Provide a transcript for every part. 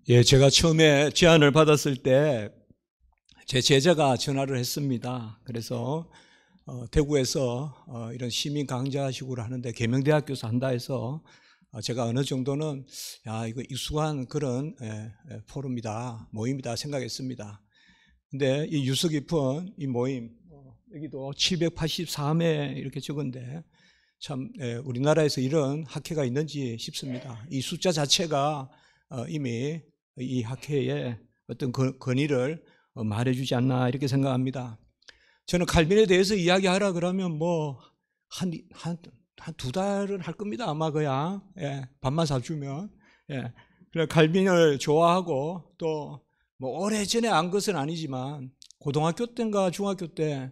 예, 제가 처음에 제안을 받았을 때 제 제자가 전화를 했습니다. 그래서 대구에서 이런 시민 강좌식으로 하는데 계명대학교에서 한다 해서 제가 어느 정도는 이거 익숙한 그런 포럼이다, 모임이다 생각했습니다. 근데 이 유서 깊은 이 모임, 여기도 783회 이렇게 적은데 참 우리나라에서 이런 학회가 있는지 싶습니다. 이 숫자 자체가 이미 이 학회의 어떤 권위를 말해주지 않나 이렇게 생각합니다. 저는 칼빈에 대해서 이야기하라 그러면 뭐 한 두 달은 할 겁니다. 아마 그야 밥만 사주면. 그래 칼빈을 좋아하고 또 뭐 오래전에 안 것은 아니지만 고등학교 때인가 중학교 때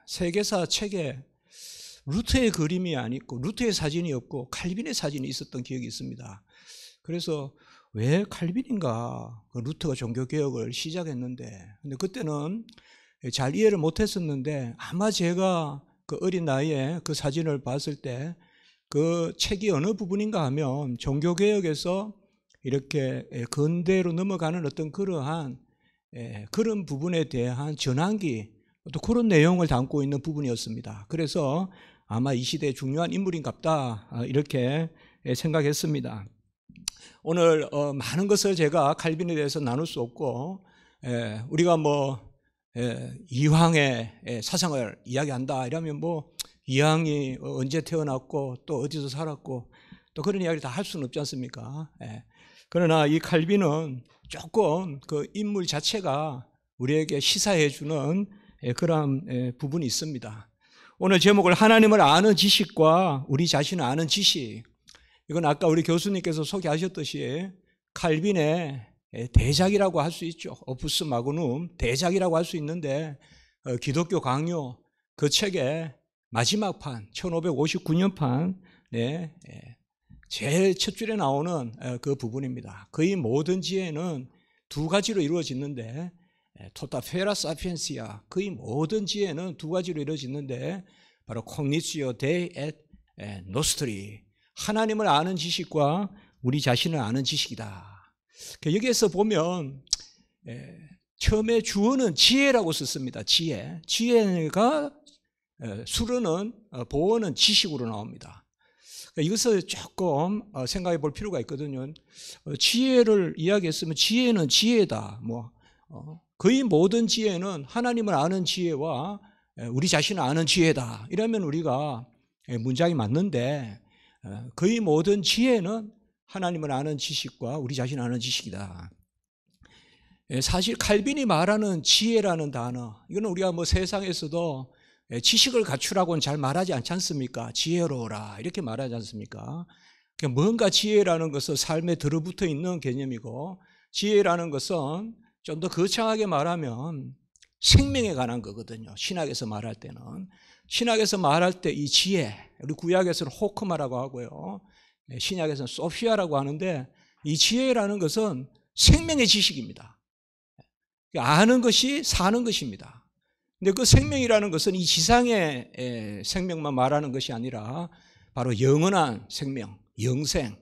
세계사 책에 루터의 그림이 아니고 루터의 사진이 없고 칼빈의 사진이 있었던 기억이 있습니다. 그래서 왜 칼빈인가? 루터가 종교개혁을 시작했는데, 근데 그때는 잘 이해를 못했었는데 아마 제가 그 어린 나이에 그 사진을 봤을 때 그 책이 어느 부분인가 하면 종교개혁에서 이렇게 근대로 넘어가는 어떤 그러한 그런 부분에 대한 전환기, 또 그런 내용을 담고 있는 부분이었습니다. 그래서 아마 이 시대의 중요한 인물인갑다 이렇게 생각했습니다. 오늘 많은 것을 제가 칼빈에 대해서 나눌 수 없고 우리가 뭐 이황의 사상을 이야기한다 이러면 뭐 이황이 언제 태어났고 또 어디서 살았고 또 그런 이야기를 다 할 수는 없지 않습니까? 그러나 이 칼빈은 조금 그 인물 자체가 우리에게 시사해 주는 그런 부분이 있습니다. 오늘 제목을 하나님을 아는 지식과 우리 자신을 아는 지식, 이건 아까 우리 교수님께서 소개하셨듯이 칼빈의 대작이라고 할 수 있죠. 오푸스 마그눔 대작이라고 할 수 있는데 기독교 강요 그 책의 마지막 판 1559년 판 제일 첫 줄에 나오는 그 부분입니다. 그의 모든 지혜는 두 가지로 이루어지는데 토타 페라 사피엔시아, 그의 모든 지혜는 두 가지로 이루어지는데 바로 콩니치오 데이 앳 노스트리, 하나님을 아는 지식과 우리 자신을 아는 지식이다. 여기에서 보면 처음에 주어는 지혜라고 썼습니다. 지혜가 수르는 보어는 지식으로 나옵니다. 이것을 조금 생각해 볼 필요가 있거든요. 지혜를 이야기했으면 지혜는 지혜다. 거의 모든 지혜는 하나님을 아는 지혜와 우리 자신을 아는 지혜다. 이러면 우리가 문장이 맞는데 거의 모든 지혜는 하나님을 아는 지식과 우리 자신을 아는 지식이다. 사실 칼빈이 말하는 지혜라는 단어, 이거는 우리가 뭐 세상에서도 지식을 갖추라고는 잘 말하지 않지 않습니까? 지혜로워라 이렇게 말하지 않습니까? 뭔가 지혜라는 것은 삶에 들어붙어 있는 개념이고, 지혜라는 것은 좀 더 거창하게 말하면 생명에 관한 거거든요. 신학에서 말할 때는. 신학에서 말할 때 이 지혜, 우리 구약에서는 호크마라고 하고요, 신약에서는 소피아라고 하는데, 이 지혜라는 것은 생명의 지식입니다. 아는 것이 사는 것입니다. 근데 그 생명이라는 것은 이 지상의 생명만 말하는 것이 아니라 바로 영원한 생명, 영생.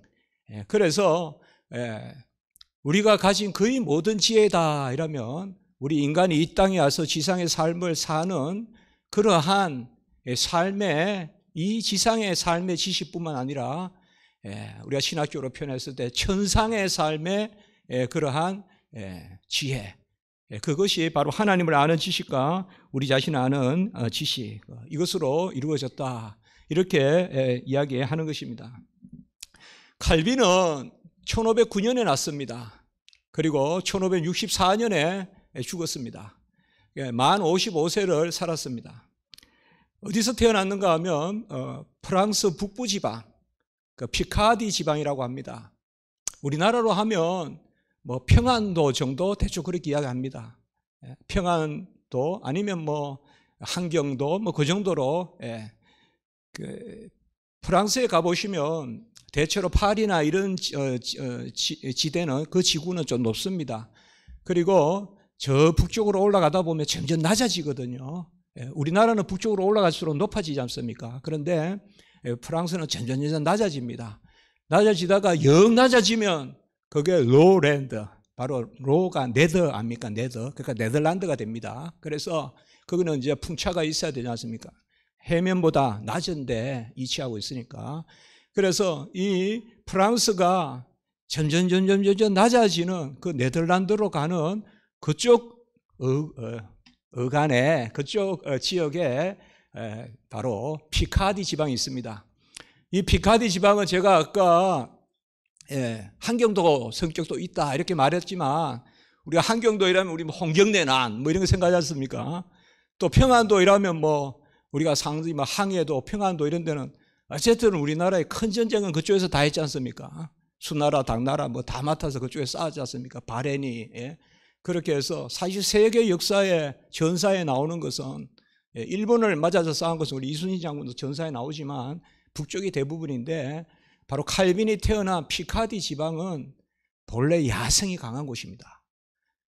그래서 우리가 가진 거의 모든 지혜다 이러면 우리 인간이 이 땅에 와서 지상의 삶을 사는 그러한 삶의, 이 지상의 삶의 지식뿐만 아니라 우리가 신학적으로 표현했을 때 천상의 삶의 그러한 지혜, 그것이 바로 하나님을 아는 지식과 우리 자신을 아는 지식, 이것으로 이루어졌다 이렇게 이야기하는 것입니다. 칼빈은 1509년에 났습니다. 그리고 1564년에 죽었습니다. 만 55세를 살았습니다. 어디서 태어났는가 하면 프랑스 북부지방, 그 피카디 지방이라고 합니다. 우리나라로 하면 뭐 평안도 정도 대충 그렇게 이야기합니다. 평안도 아니면 뭐 한경도 뭐 그 정도로. 그 프랑스에 가보시면 대체로 파리나 이런 지대는, 그 지구는 좀 높습니다. 그리고 저 북쪽으로 올라가다 보면 점점 낮아지거든요. 우리나라는 북쪽으로 올라갈수록 높아지지 않습니까? 그런데 프랑스는 점점 낮아집니다. 낮아지다가 영 낮아지면 그게 로랜드, 바로 로가 네더 아닙니까? 네더. 그러니까 네덜란드가 됩니다. 그래서 거기는 이제 풍차가 있어야 되지 않습니까? 해면보다 낮은데 위치하고 있으니까. 그래서 이 프랑스가 점점 낮아지는 그 네덜란드로 가는 그쪽 어간에, 그쪽 지역에 바로 피카디 지방이 있습니다. 이 피카디 지방은 제가 아까 한경도 성격도 있다 이렇게 말했지만, 우리가 한경도 이라면 우리 홍경내난 뭐 이런 거 생각하지 않습니까? 또 평안도 이라면 뭐 우리가 상당히 뭐 항해도 평안도 이런 데는 어쨌든 우리나라의 큰 전쟁은 그쪽에서 다 했지 않습니까? 수나라 당나라 뭐 다 맡아서 그쪽에 싸웠지 않습니까? 바레니. 그렇게 해서 사실 세계 역사의 전사에 나오는 것은, 일본을 맞아서 싸운 것은 우리 이순신 장군도 전사에 나오지만 북쪽이 대부분인데, 바로 칼빈이 태어난 피카디 지방은 본래 야성이 강한 곳입니다.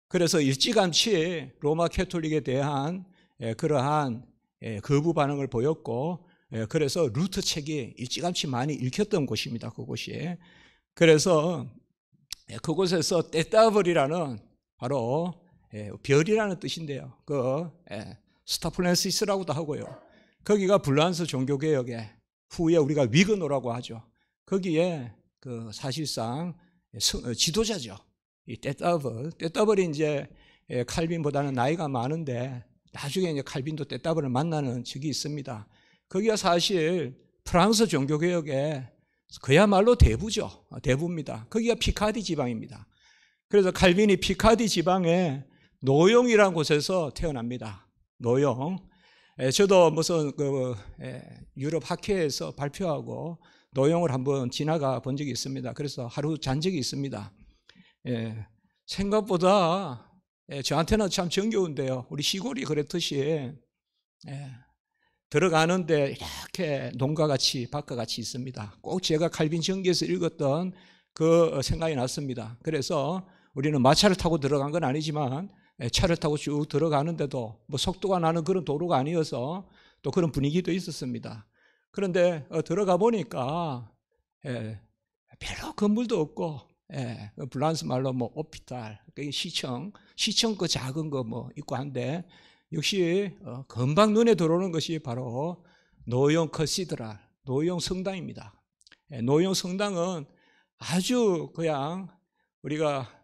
그래서 일찌감치 로마 캐톨릭에 대한 그러한 거부 반응을 보였고, 그래서 루터 책이 일찌감치 많이 읽혔던 곳입니다. 그곳이. 그래서 그곳에서 떼따블이라는, 바로 별이라는 뜻인데요. 그 스타플랜시스라고도 하고요. 거기가 불란서 종교개혁의 후에 우리가 위그노라고 하죠. 거기에 그 사실상 지도자죠. 이 떼따블이 이제 칼빈보다는 나이가 많은데, 나중에 이제 칼빈도 떼따블을 만나는 적이 있습니다. 거기가 사실 프랑스 종교개혁의 그야말로 대부죠. 대부입니다. 거기가 피카디 지방입니다. 그래서 칼빈이 피카디 지방의 노용이라는 곳에서 태어납니다. 노용. 저도 무슨 그 유럽 학회에서 발표하고 노용을 한번 지나가 본 적이 있습니다. 그래서 하루 잔 적이 있습니다. 생각보다 저한테는 참 정겨운데요. 우리 시골이 그렇듯이 들어가는데 이렇게 농가 같이 밭과 같이 있습니다. 꼭 제가 칼빈 전기에서 읽었던 그 생각이 났습니다. 그래서 우리는 마차를 타고 들어간 건 아니지만 차를 타고 쭉 들어가는데도 뭐 속도가 나는 그런 도로가 아니어서 또 그런 분위기도 있었습니다. 그런데 들어가 보니까 별로 건물도 없고, 불란스 말로 뭐 오피탈, 시청 그 작은 거 뭐 있고 한데, 역시 금방 눈에 들어오는 것이 바로 노용 커시드랄, 노용 성당입니다. 노용 성당은 아주 그냥 우리가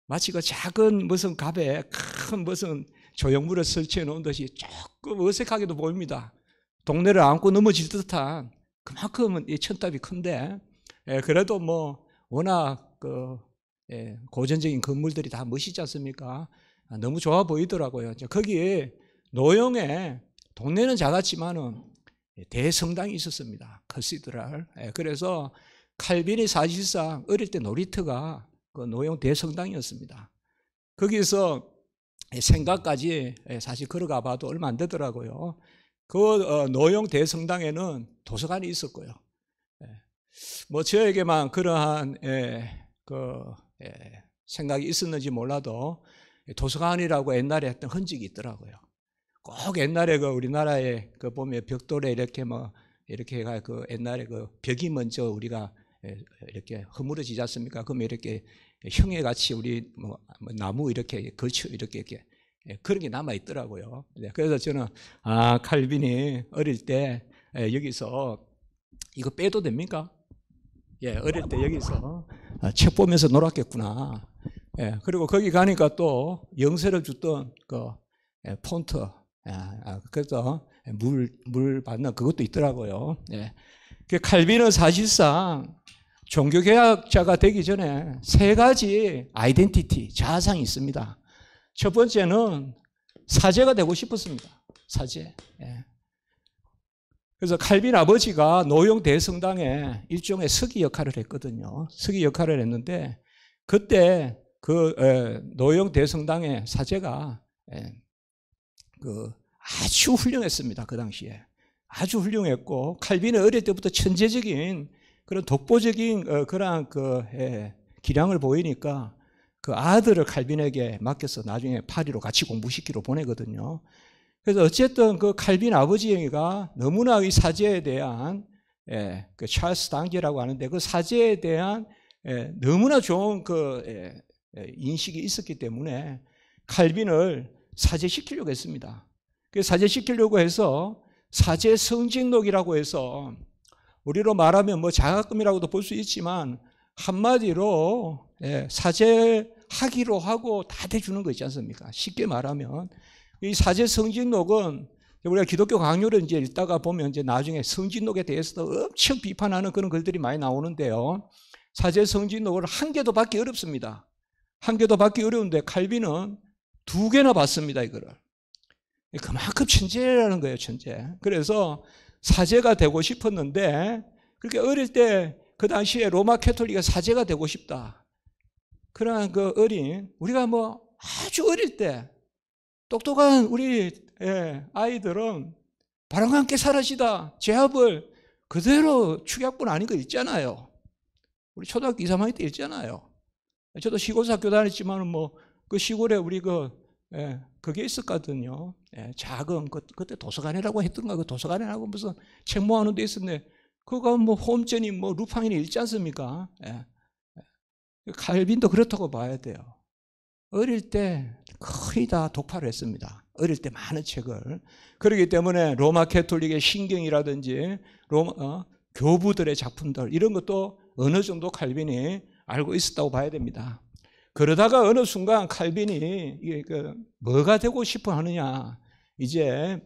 마치 그 작은 무슨 갑에 큰 무슨 조형물을 설치해 놓은 듯이 조금 어색하게도 보입니다. 동네를 안고 넘어질 듯한 그만큼은 이 천탑이 큰데, 그래도 뭐 워낙 그 고전적인 건물들이 다 멋있지 않습니까? 너무 좋아 보이더라고요. 거기에 노용에 동네는 작았지만은 대성당이 있었습니다. 커시드랄. 그래서 칼빈이 사실상 어릴 때 놀이터가 그 노용 대성당이었습니다. 거기서 생가까지 사실 걸어가 봐도 얼마 안 되더라고요. 그 노용 대성당에는 도서관이 있었고요. 뭐 저에게만 그러한 생각이 있었는지 몰라도 도서관이라고 옛날에 했던 흔적이 있더라고요. 꼭 옛날에 그 우리나라에 그 보면 벽돌에 이렇게 뭐 이렇게 그 옛날에 그 벽이 먼저 우리가 이렇게 허물어지지 않습니까? 그러면 이렇게 형에 같이 우리 뭐 나무 이렇게 거쳐 이렇게 그런 게 남아 있더라고요. 그래서 저는 칼빈이 어릴 때 여기서 이거 빼도 됩니까? 어릴 때 여기서 책 보면서 놀았겠구나. 그리고 거기 가니까 또 영세를 줬던 그 폰트, 그래서 물 받는 그것도 있더라고요. 그 칼빈은 사실상 종교개혁자가 되기 전에 세 가지 아이덴티티, 자아상이 있습니다. 첫 번째는 사제가 되고 싶었습니다. 사제. 그래서 칼빈 아버지가 노용 대성당에 일종의 서기 역할을 했거든요. 서기 역할을 했는데, 그때 그 노용 대성당의 사제가 아주 훌륭했습니다. 그 당시에 아주 훌륭했고, 칼빈은 어릴 때부터 천재적인 그런 독보적인 그러한 기량을 보이니까 그 아들을 칼빈에게 맡겨서 나중에 파리로 같이 공부시키러 보내거든요. 그래서 어쨌든 그 칼빈 아버지가 너무나 이 사제에 대한 그 찰스 당제라고 하는데, 그 사제에 대한 너무나 좋은 인식이 있었기 때문에 칼빈을 사죄시키려고 했습니다. 사죄시키려고 해서 사죄 성직록이라고 해서 우리로 말하면 뭐 자각금이라고도 볼 수 있지만 한마디로 사죄하기로 하고 다 대주는 거 있지 않습니까? 쉽게 말하면 이 사죄 성직록은 우리가 기독교 강요를 이제 읽다가 보면 이제 나중에 성직록에 대해서도 엄청 비판하는 그런 글들이 많이 나오는데요. 사죄 성직록을 한 개도 받기 어렵습니다. 한 개도 받기 어려운데 칼빈은 2개나 받습니다, 이거를. 그만큼 천재라는 거예요, 천재. 그래서 사제가 되고 싶었는데, 그렇게 어릴 때 그 당시에 로마 캐톨릭이 사제가 되고 싶다. 그러한 그 우리가 뭐 아주 어릴 때 똑똑한 우리 아이들은 바람과 함께 사라지다 제합을 그대로 축약본 아닌 거 있잖아요. 우리 초등학교 2, 3학년 때 있잖아요. 저도 시골학교 다녔지만 뭐 그 시골에 우리 그게 있었거든요. 작은 그때 도서관이라고 했던가, 그 도서관이라고 무슨 책 모아놓은 데 있었는데 그거 뭐 홈전이 뭐 루팡이니 읽지 않습니까? 칼빈도 그렇다고 봐야 돼요. 어릴 때 거의 다 독파를 했습니다. 어릴 때 많은 책을. 그렇기 때문에 로마 캐톨릭의 신경이라든지 교부들의 작품들 이런 것도 어느 정도 칼빈이 알고 있었다고 봐야 됩니다. 그러다가 어느 순간 칼빈이 뭐가 되고 싶어 하느냐, 이제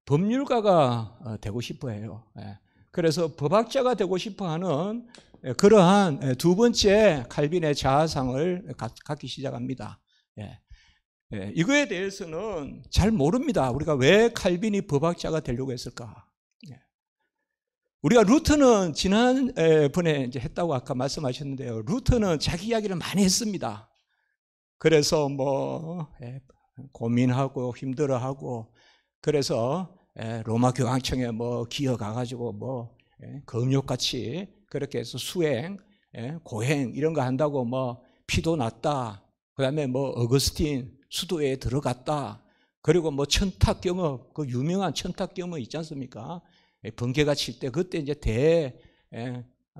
법률가가 되고 싶어 해요. 그래서 법학자가 되고 싶어 하는 그러한 2번째 칼빈의 자아상을 갖기 시작합니다. 이거에 대해서는 잘 모릅니다. 우리가 왜 칼빈이 법학자가 되려고 했을까? 우리가 루터는 지난번에 이제 했다고 아까 말씀하셨는데요. 루터는 자기 이야기를 많이 했습니다. 그래서 뭐 고민하고 힘들어하고 그래서 로마 교황청에 뭐 기어가가지고 뭐 검욕같이 그렇게 해서 수행, 고행 이런 거 한다고 뭐 피도 났다. 그다음에 뭐 어거스틴 수도에 들어갔다. 그리고 뭐 천탁 경업, 그 유명한 천탁 경업 있지 않습니까? 번개가 칠 때 그때 이제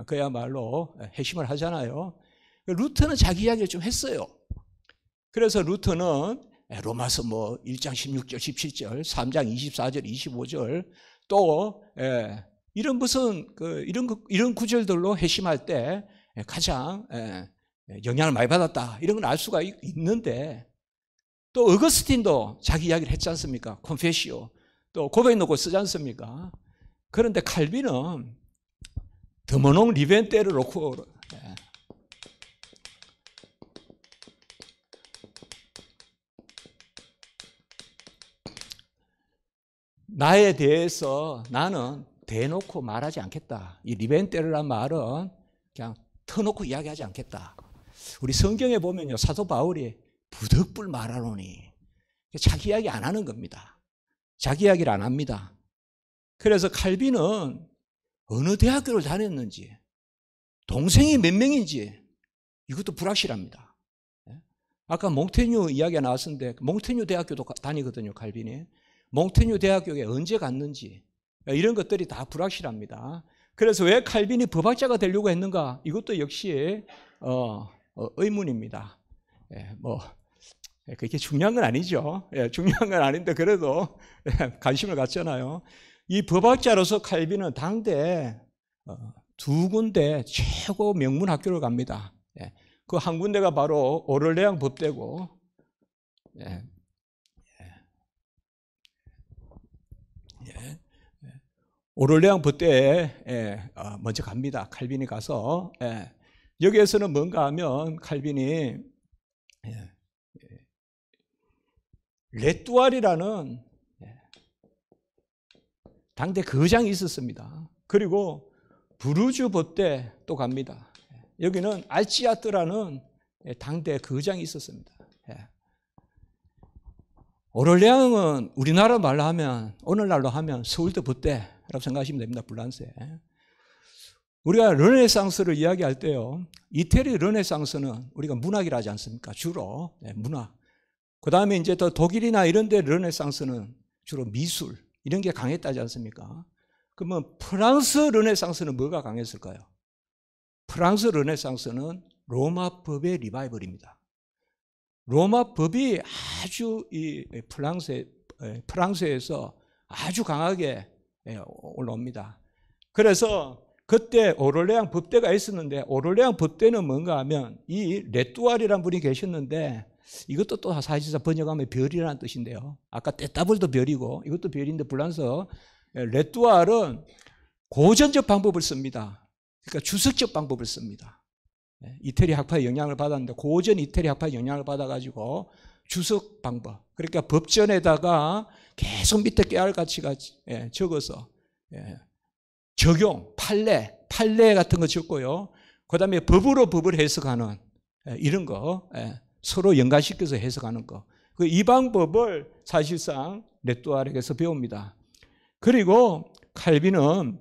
그야말로 회심을 하잖아요. 루터는 자기 이야기를 좀 했어요. 그래서 루터는 로마서 뭐 1장 16절, 17절, 3장 24절, 25절 또 이런 무슨 이런 구절들로 회심할 때 가장 영향을 많이 받았다. 이런 걸 알 수가 있는데 또 어거스틴도 자기 이야기를 했지 않습니까? 콘페시오. 또 고백 놓고 쓰지 않습니까? 그런데 칼빈은 드모농 리벤테를 놓고 나에 대해서 나는 대놓고 말하지 않겠다. 이 리벤테르란 말은 그냥 터놓고 이야기하지 않겠다. 우리 성경에 보면요, 사도 바울이 부득불 말하노니 자기 이야기 안 하는 겁니다. 자기 이야기를 안 합니다. 그래서 칼빈은 어느 대학교를 다녔는지, 동생이 몇 명인지 이것도 불확실합니다. 아까 몽테뉴 이야기가 나왔었는데 몽테뉴 대학교도 다니거든요, 칼빈이. 몽테뉴 대학교에 언제 갔는지 이런 것들이 다 불확실합니다. 그래서 왜 칼빈이 법학자가 되려고 했는가? 이것도 역시 의문입니다. 뭐 그게 중요한 건 아니죠. 중요한 건 아닌데 그래도 관심을 갖잖아요. 이 법학자로서 칼빈은 당대 2군데 최고 명문 학교를 갑니다. 그 한 군데가 바로 오를레앙 법대고, 오를레앙 법대에 먼저 갑니다. 칼빈이 가서 여기에서는 뭔가 하면 칼빈이 레뚜알이라는 당대 거장이 있었습니다. 그리고 부르주 법대 또 갑니다. 여기는 알치아트라는 당대 거장이 있었습니다. 오를레앙은 우리나라 말로 하면, 오늘날로 하면 서울대 법대라고 생각하시면 됩니다. 불란세. 우리가 르네상스를 이야기할 때요, 이태리 르네상스는 우리가 문학이라 하지 않습니까? 주로 문학. 그 다음에 이제 또 독일이나 이런 데 르네상스는 주로 미술 이런 게 강했다지 않습니까? 그러면 프랑스 르네상스는 뭐가 강했을까요? 프랑스 르네상스는 로마 법의 리바이벌입니다. 로마 법이 아주 이 프랑스에서 아주 강하게 올라옵니다. 그래서 그때 오를레앙 법대가 있었는데, 오를레앙 법대는 뭔가 하면 이 레뚜알이라는 분이 계셨는데, 이것도 또 사실상 번역하면 별이라는 뜻인데요. 아까 떼따블도 별이고 이것도 별인데, 불란서 레뚜알은 고전적 방법을 씁니다. 그러니까 주석적 방법을 씁니다. 이태리 학파의 영향을 받았는데, 고전 이태리 학파의 영향을 받아가지고 주석 방법, 그러니까 법전에다가 계속 밑에 깨알같이 적어서 적용, 판례 같은 거 적고요. 그 다음에 법으로 법을 해석하는 이런 거, 서로 연관시켜서 해석하는 거. 이 방법을 사실상 레뚜알에게서 배웁니다. 그리고 칼빈은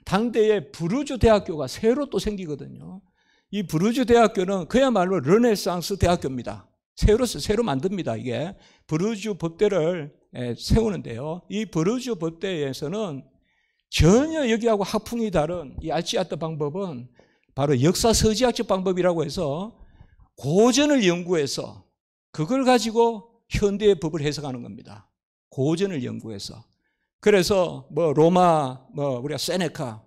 당대에 부르주 대학교가 새로 또 생기거든요. 이 부르주 대학교는 그야말로 르네상스 대학교입니다. 새로 만듭니다. 이게 부르주 법대를 세우는데요. 이 부르주 법대에서는 전혀 여기하고 학풍이 다른 이 알치아트 방법은 바로 역사 서지학적 방법이라고 해서 고전을 연구해서 그걸 가지고 현대의 법을 해석하는 겁니다. 고전을 연구해서. 그래서 로마, 우리가 세네카,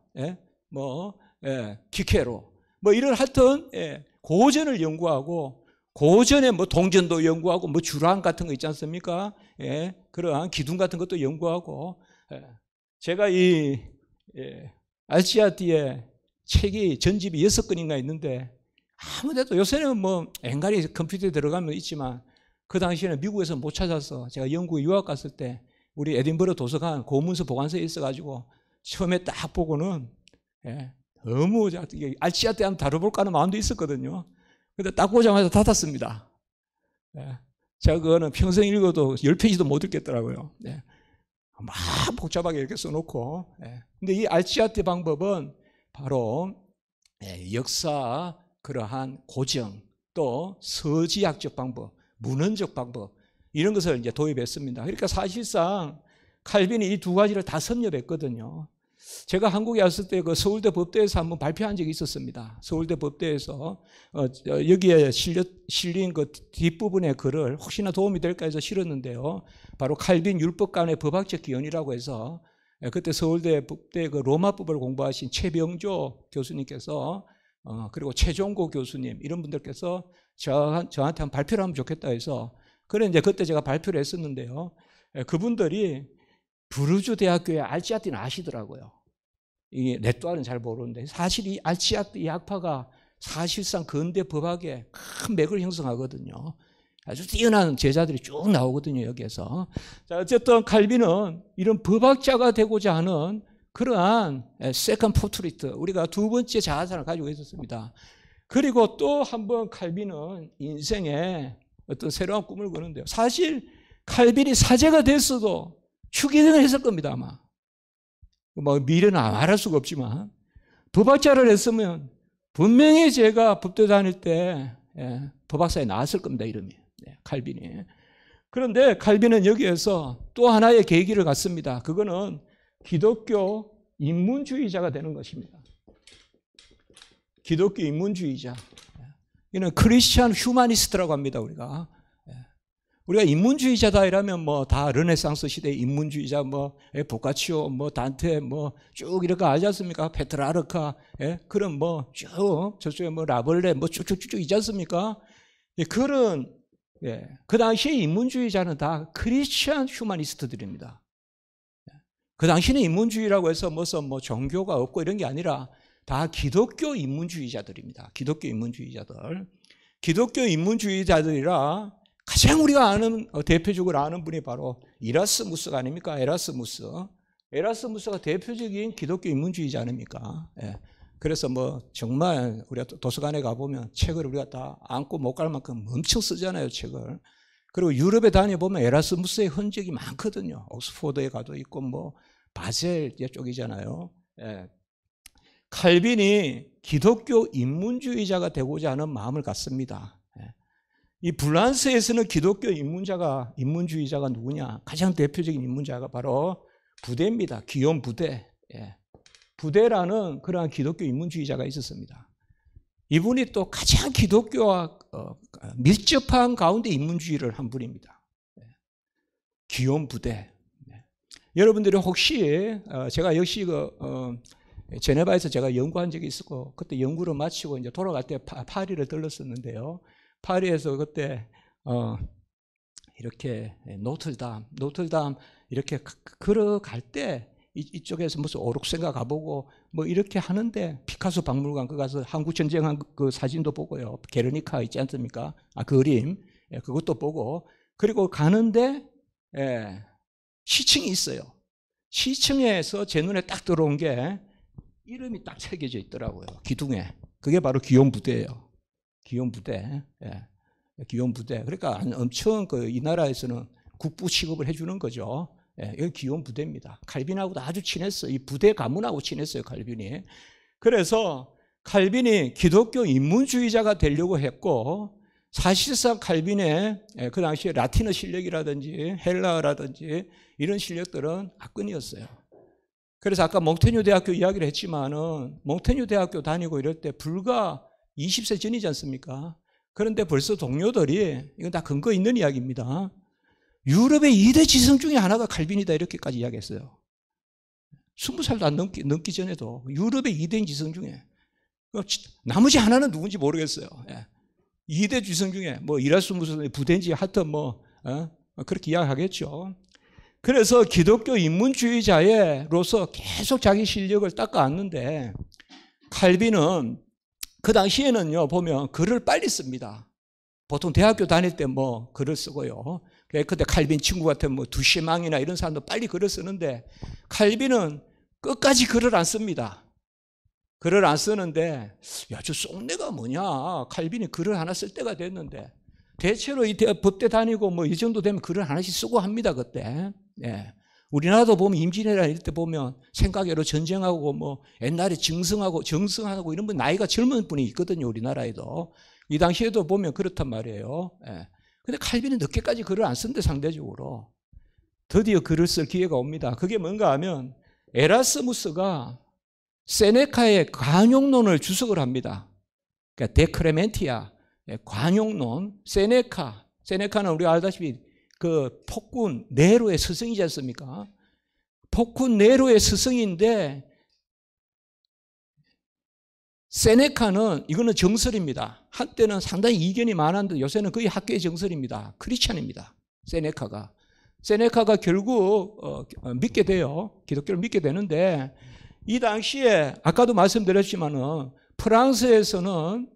키케로, 이런 하여튼 고전을 연구하고, 고전에 동전도 연구하고 주랑 같은 거 있지 않습니까? 그러한 기둥 같은 것도 연구하고. 제가 이 알치아티의 책이 전집이 6권인가 있는데, 아무데도 요새는 엔간히 컴퓨터에 들어가면 있지만 그 당시에는 미국에서 못 찾아서 제가 영국에 유학 갔을 때 우리 에딘버러 도서관 고문서 보관소에 있어가지고 처음에 딱 보고는 너무 알치아티 한번 다뤄볼까 하는 마음도 있었거든요. 근데 딱 보자마자 닫았습니다. 제가 그거는 평생 읽어도 10페이지도 못 읽겠더라고요. 막 복잡하게 이렇게 써놓고. 근데 이 알치아티 방법은 바로 역사, 그러한 고정, 또 서지학적 방법, 문헌적 방법, 이런 것을 이제 도입했습니다. 그러니까 사실상 칼빈이 이 두 가지를 다 섭렵했거든요. 제가 한국에 왔을 때 그 서울대 법대에서 한번 발표한 적이 있었습니다. 서울대 법대에서 여기에 실린 그 뒷부분의 글을 혹시나 도움이 될까 해서 실었는데요. 바로 칼빈 율법관의 법학적 기원이라고 해서 그때 서울대 법대 그 로마법을 공부하신 최병조 교수님께서 그리고 최종고 교수님 이런 분들께서 저한테 한번 발표를 하면 좋겠다 해서, 그래 이제 그때 제가 발표를 했었는데요. 그분들이 부르주 대학교의 알치아티는 아시더라고요. 이 레뚜알은 잘 모르는데, 사실 이 알치아티 이 학파가 사실상 근대 법학에 큰 맥을 형성하거든요. 아주 뛰어난 제자들이 쭉 나오거든요, 여기에서. 자, 어쨌든 칼빈은 이런 법학자가 되고자 하는 그러한 세컨 포트리트, 우리가 두 번째 자아상을 가지고 있었습니다. 그리고 또 한 번 칼빈은 인생에 어떤 새로운 꿈을 꾸는데요. 사실 칼빈이 사제가 됐어도 추기생을 했을 겁니다, 아마. 미래는 말할 수가 없지만 법학자를 했으면 분명히 제가 법대 다닐 때 법학사에 나왔을 겁니다, 이름이. 칼빈이. 그런데 칼빈은 여기에서 또 하나의 계기를 갖습니다. 그거는 기독교 인문주의자가 되는 것입니다. 기독교 인문주의자. 이는 크리스찬 휴마니스트라고 합니다, 우리가 인문주의자다 이러면 다 르네상스 시대의 인문주의자, 보카치오, 단테, 쭉 이렇게 알지 않습니까? 페트라르카, 그런 쭉 저쪽에 라벌레, 쭉쭉쭉 있지 않습니까? 그런, 그 당시에 인문주의자는 다 크리스찬 휴마니스트들입니다. 그 당시에는 인문주의라고 해서 무슨 종교가 없고 이런 게 아니라 다 기독교 인문주의자들입니다. 기독교 인문주의자들. 기독교 인문주의자들이라 가장 우리가 아는, 대표적으로 아는 분이 바로 이라스무스가 아닙니까? 에라스무스가 대표적인 기독교 인문주의자 아닙니까? 그래서 정말 우리가 도서관에 가보면 책을 우리가 다 안고 못 갈 만큼 엄청 쓰잖아요, 책을. 그리고 유럽에 다녀보면 에라스무스의 흔적이 많거든요. 옥스포드에 가도 있고 바젤 쪽이잖아요. 칼빈이 기독교 인문주의자가 되고자 하는 마음을 갖습니다. 이 불란스에서는 기독교 인문주의자가 누구냐? 가장 대표적인 인문자가 바로 부대입니다. 기욤 부대. 부대라는 그러한 기독교 인문주의자가 있었습니다. 이분이 또 가장 기독교와 밀접한 가운데 인문주의를 한 분입니다. 기욤 부대. 여러분들이 혹시 제가 역시 제네바에서 제가 연구한 적이 있었고 그때 연구를 마치고 이제 돌아갈 때 파리를 들렀었는데요. 파리에서 그때 이렇게 노틀담 이렇게 걸어갈 때 이쪽에서 무슨 오룩생가 가보고 뭐 이렇게 하는데 피카소 박물관 그 가서 한국 전쟁한 그 사진도 보고요. 게르니카 있지 않습니까? 그 그림 그것도 보고 그리고 가는데 시층이 있어요. 시층에서 제 눈에 딱 들어온 게 이름이 딱 새겨져 있더라고요. 기둥에. 그게 바로 기욤 부대예요. 기욤 부대. 기욤 부대. 그러니까 엄청 이 나라에서는 국부 취급을 해주는 거죠. 여기 기욤 부대입니다. 칼빈하고도 아주 친했어요. 이 부대 가문하고 친했어요, 칼빈이. 그래서 칼빈이 기독교 인문주의자가 되려고 했고 사실상 칼빈의 그 당시에 라틴어 실력이라든지 헬라어라든지 이런 실력들은 압권이었어요. 그래서 아까 몽테뉴 대학교 이야기를 했지만은 몽테뉴 대학교 다니고 이럴 때 불과 20세 전이지 않습니까? 그런데 벌써 동료들이 이건 다 근거 있는 이야기입니다. 유럽의 2대 지성 중에 하나가 칼빈이다 이렇게까지 이야기했어요. 20살도 안 넘기 전에도 유럽의 2대 지성 중에 나머지 하나는 누군지 모르겠어요. 2대 지성 중에 뭐 이라스무스 부대인지 하여튼 그렇게 이야기하겠죠. 그래서 기독교 인문주의자로서 계속 자기 실력을 닦아왔는데 칼빈은 그 당시에는요 보면 글을 빨리 씁니다. 보통 대학교 다닐 때 뭐 글을 쓰고요. 그때 칼빈 친구 같은 뭐 두시망이나 이런 사람도 빨리 글을 쓰는데 칼빈은 끝까지 글을 안 씁니다. 글을 안 쓰는데 야, 저 쏙내가 뭐냐. 칼빈이 글을 하나 쓸 때가 됐는데 대체로 이 법대 다니고 뭐 이 정도 되면 글을 하나씩 쓰고 합니다. 그때. 우리나라도 보면 임진왜란 이럴 때 보면 생각외로 전쟁하고 뭐 옛날에 정승하고 이런 분 나이가 젊은 분이 있거든요. 우리나라에도. 이 당시에도 보면 그렇단 말이에요. 근데 칼빈은 늦게까지 글을 안 쓴데 상대적으로. 드디어 글을 쓸 기회가 옵니다. 그게 뭔가 하면 에라스무스가 세네카의 관용론을 주석을 합니다. 그러니까 데크레멘티아, 관용론, 세네카는 우리가 알다시피 그 폭군 네로의 스승이지 않습니까? 폭군 네로의 스승인데 세네카는 이거는 정설입니다. 한때는 상당히 이견이 많았는데 요새는 거의 학계의 정설입니다. 크리스찬입니다. 세네카가 결국 믿게 돼요. 기독교를 믿게 되는데 이 당시에 아까도 말씀드렸지만은 프랑스에서는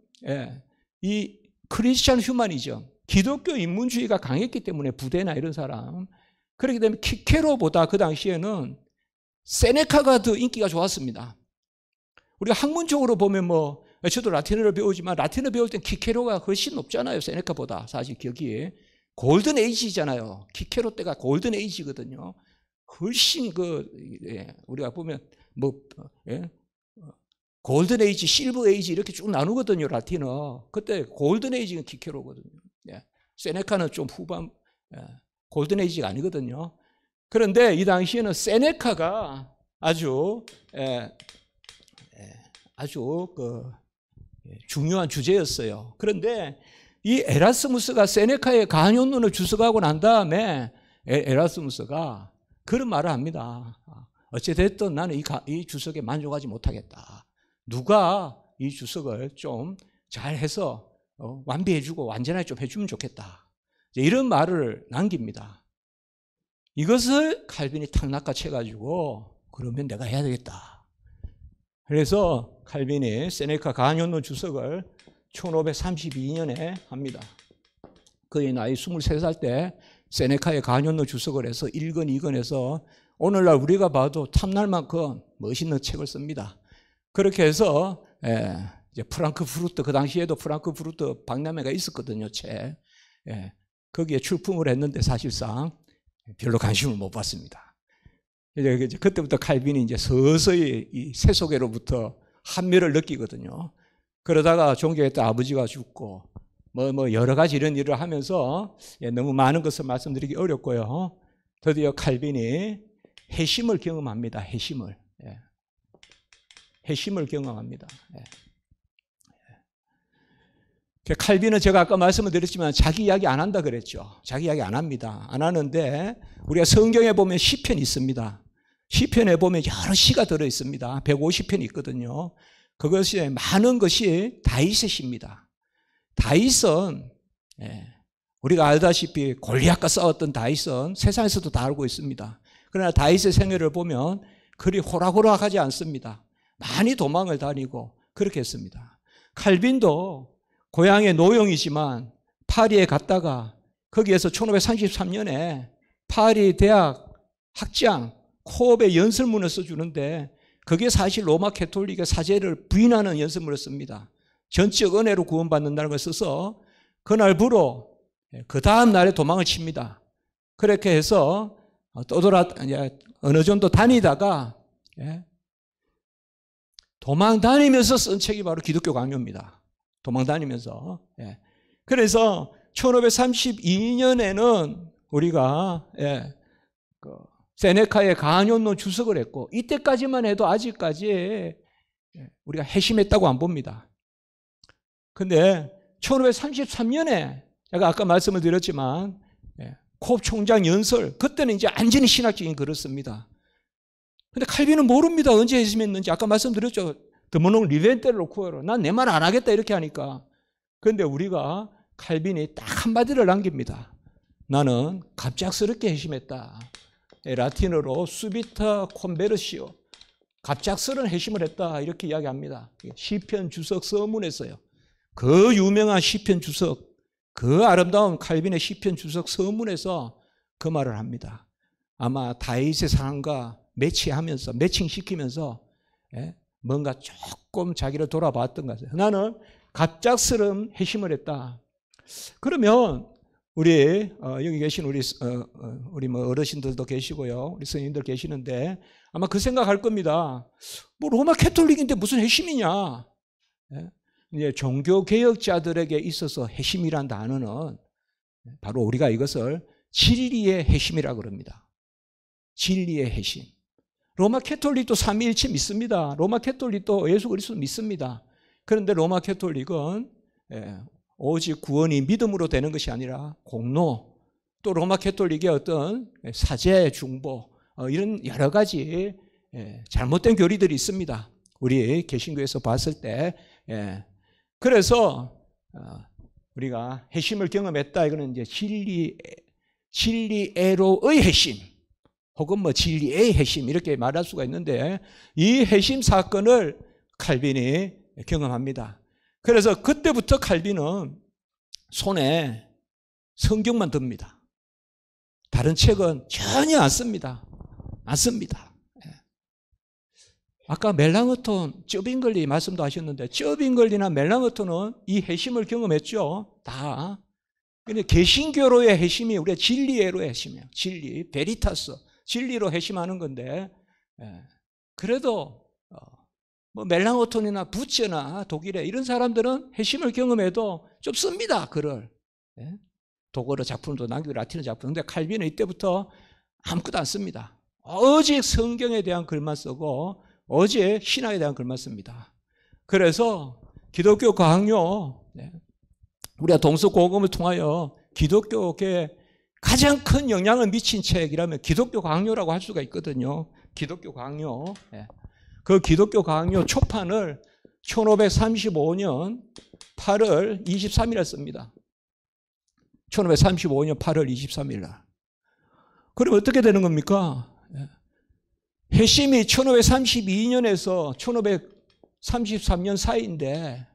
이 크리스찬 휴머니즘 기독교 인문주의가 강했기 때문에 부대나 이런 사람 그렇기 때문에 키케로보다 그 당시에는 세네카가 더 인기가 좋았습니다. 우리가 학문적으로 보면 뭐 저도 라틴어를 배우지만 라틴어 배울 땐 키케로가 훨씬 높잖아요. 세네카보다 사실 기억이 골든 에이지잖아요. 키케로 때가 골든 에이지거든요. 훨씬 우리가 보면 골든 에이지, 실버 에이지 이렇게 쭉 나누거든요. 라틴어. 그때 골든 에이지가 키케로거든요. 세네카는 좀 후반 골든 에이지가 아니거든요. 그런데 이 당시에는 세네카가 아주 중요한 주제였어요. 그런데 이 에라스무스가 세네카의 관용론을 주석하고 난 다음에 에라스무스가 그런 말을 합니다. 어찌됐든 나는 이 주석에 만족하지 못하겠다. 누가 이 주석을 좀 잘해서 완비해주고 완전하게 좀 해주면 좋겠다. 이런 말을 남깁니다. 이것을 칼빈이 탁 낚아채가지고 그러면 내가 해야 되겠다. 그래서 칼빈이 세네카 관용론 주석을 1532년에 합니다. 그의 나이 23살 때 세네카의 관용론 주석을 해서 1권, 2권에서 오늘날 우리가 봐도 탐날 만큼 멋있는 책을 씁니다. 그렇게 해서 이제 프랑크푸르트, 그 당시에도 프랑크푸르트 박람회가 있었거든요, 책. 거기에 출품을 했는데 사실상 별로 관심을 못 받습니다. 이제 그때부터 칼빈이 이제 서서히 이 세속에로부터 한멸을 느끼거든요. 그러다가 존경했던 아버지가 죽고 뭐 여러 가지 이런 일을 하면서 너무 많은 것을 말씀드리기 어렵고요. 드디어 칼빈이 회심을 경험합니다. 회심을 경험합니다. 칼빈은 제가 아까 말씀을 드렸지만 자기 이야기 안 한다 그랬죠. 자기 이야기 안 합니다. 안 하는데 우리가 성경에 보면 시편이 있습니다. 시편에 보면 여러 시가 들어 있습니다. 150편이 있거든요. 그것이 많은 것이 다윗의 시입니다. 다윗은 우리가 알다시피 골리앗과 싸웠던 다윗은 세상에서도 다 알고 있습니다. 그러나 다윗의 생애를 보면 그리 호락호락하지 않습니다. 많이 도망을 다니고 그렇게 했습니다. 칼빈도 고향의 노용이지만 파리에 갔다가 거기에서 1533년에 파리 대학 학장 코업의 연설문을 써주는데 그게 사실 로마 캐톨릭의 사제를 부인하는 연설문을 씁니다. 전적 은혜로 구원받는다는 걸 써서 그날부로 그 다음 날에 도망을 칩니다. 그렇게 해서 어느 정도 다니다가 도망 다니면서 쓴 책이 바로 기독교 강요입니다. 도망 다니면서. 그래서 1532년에는 우리가 세네카의 강요론 주석을 했고 이때까지만 해도 아직까지 우리가 회심했다고 안 봅니다. 근데 1533년에 제가 아까 말씀을 드렸지만 코업 총장 연설 그때는 이제 완전히 신학적인 글을 씁니다. 근데 칼빈은 모릅니다. 언제 회심했는지. 아까 말씀드렸죠. 드모농 리벤테로 쿠어로 난 내 말 안 하겠다 이렇게 하니까. 그런데 우리가 칼빈이 딱 한마디를 남깁니다. 나는 갑작스럽게 회심했다. 라틴어로 수비타 콘베르시오. 갑작스런 회심을 했다 이렇게 이야기합니다. 시편 주석 서문에서요. 그 유명한 시편 주석, 그 아름다운 칼빈의 시편 주석 서문에서 그 말을 합니다. 아마 다윗의 상황과 매칭시키면서 뭔가 조금 자기를 돌아봤던 것 같아요. 나는 갑작스러운 회심을 했다. 그러면 우리 여기 계신 우리 뭐 어르신들도 계시고요, 우리 성인들 계시는데 아마 그 생각할 겁니다. 뭐 로마 캐톨릭인데 무슨 회심이냐? 이제 종교 개혁자들에게 있어서 회심이란 단어는 바로 우리가 이것을 진리의 회심이라고 그럽니다. 진리의 회심. 로마 캐톨릭도 삼위일체 믿습니다. 로마 캐톨릭도 예수 그리스도 믿습니다. 그런데 로마 캐톨릭은 오직 구원이 믿음으로 되는 것이 아니라 공로, 또 로마 캐톨릭의 어떤 사제, 중보 이런 여러 가지 잘못된 교리들이 있습니다. 우리 개신교에서 봤을 때. 그래서 우리가 회심을 경험했다. 이거는 이제 진리애로의 회심, 혹은 뭐 진리의 회심 이렇게 말할 수가 있는데 이 회심 사건을 칼빈이 경험합니다. 그래서 그때부터 칼빈은 손에 성경만 듭니다. 다른 책은 전혀 안 씁니다. 안 씁니다. 아까 멜랑어톤, 쩌빙글리 말씀도 하셨는데 쩌빙글리나 멜랑어톤은 이 회심을 경험했죠. 다. 근데 개신교로의 회심이 우리가 진리애로의 회심이에요. 진리, 베리타스, 진리로 회심하는 건데 그래도 뭐 멜랑어톤이나 부츠나 독일의 이런 사람들은 회심을 경험해도 좀 씁니다. 글을. 독어로 작품도 남기고 라틴어 작품. 근데 칼빈은 이때부터 아무것도 안 씁니다. 오직 성경에 대한 글만 쓰고 오직 신학에 대한 글만 씁니다. 그래서 기독교 강요, 우리가 동서고금을 통하여 기독교계에 가장 큰 영향을 미친 책이라면 기독교 강요라고 할 수가 있거든요. 기독교 강요. 그 기독교 강요 초판을 1535년 8월 23일에 씁니다. 1535년 8월 23일 날. 그럼 어떻게 되는 겁니까? 회심이 1532년에서 1533년 사이인데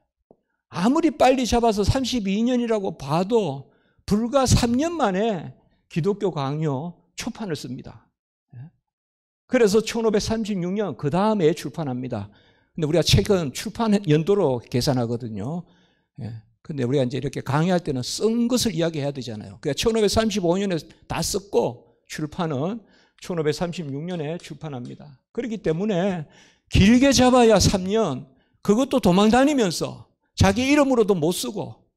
아무리 빨리 잡아서 32년이라고 봐도 불과 3년 만에 기독교 강요 초판을 씁니다. 그래서 1536년 그 다음에 출판합니다. 근데 우리가 책은 출판 연도로 계산하거든요. 근데 우리가 이제 이렇게 강의할 때는 쓴 것을 이야기해야 되잖아요. 그러니까 1535년에 다 썼고 출판은 1536년에 출판합니다. 그렇기 때문에 길게 잡아야 3년, 그것도 도망 다니면서 자기 이름으로도 못 쓰고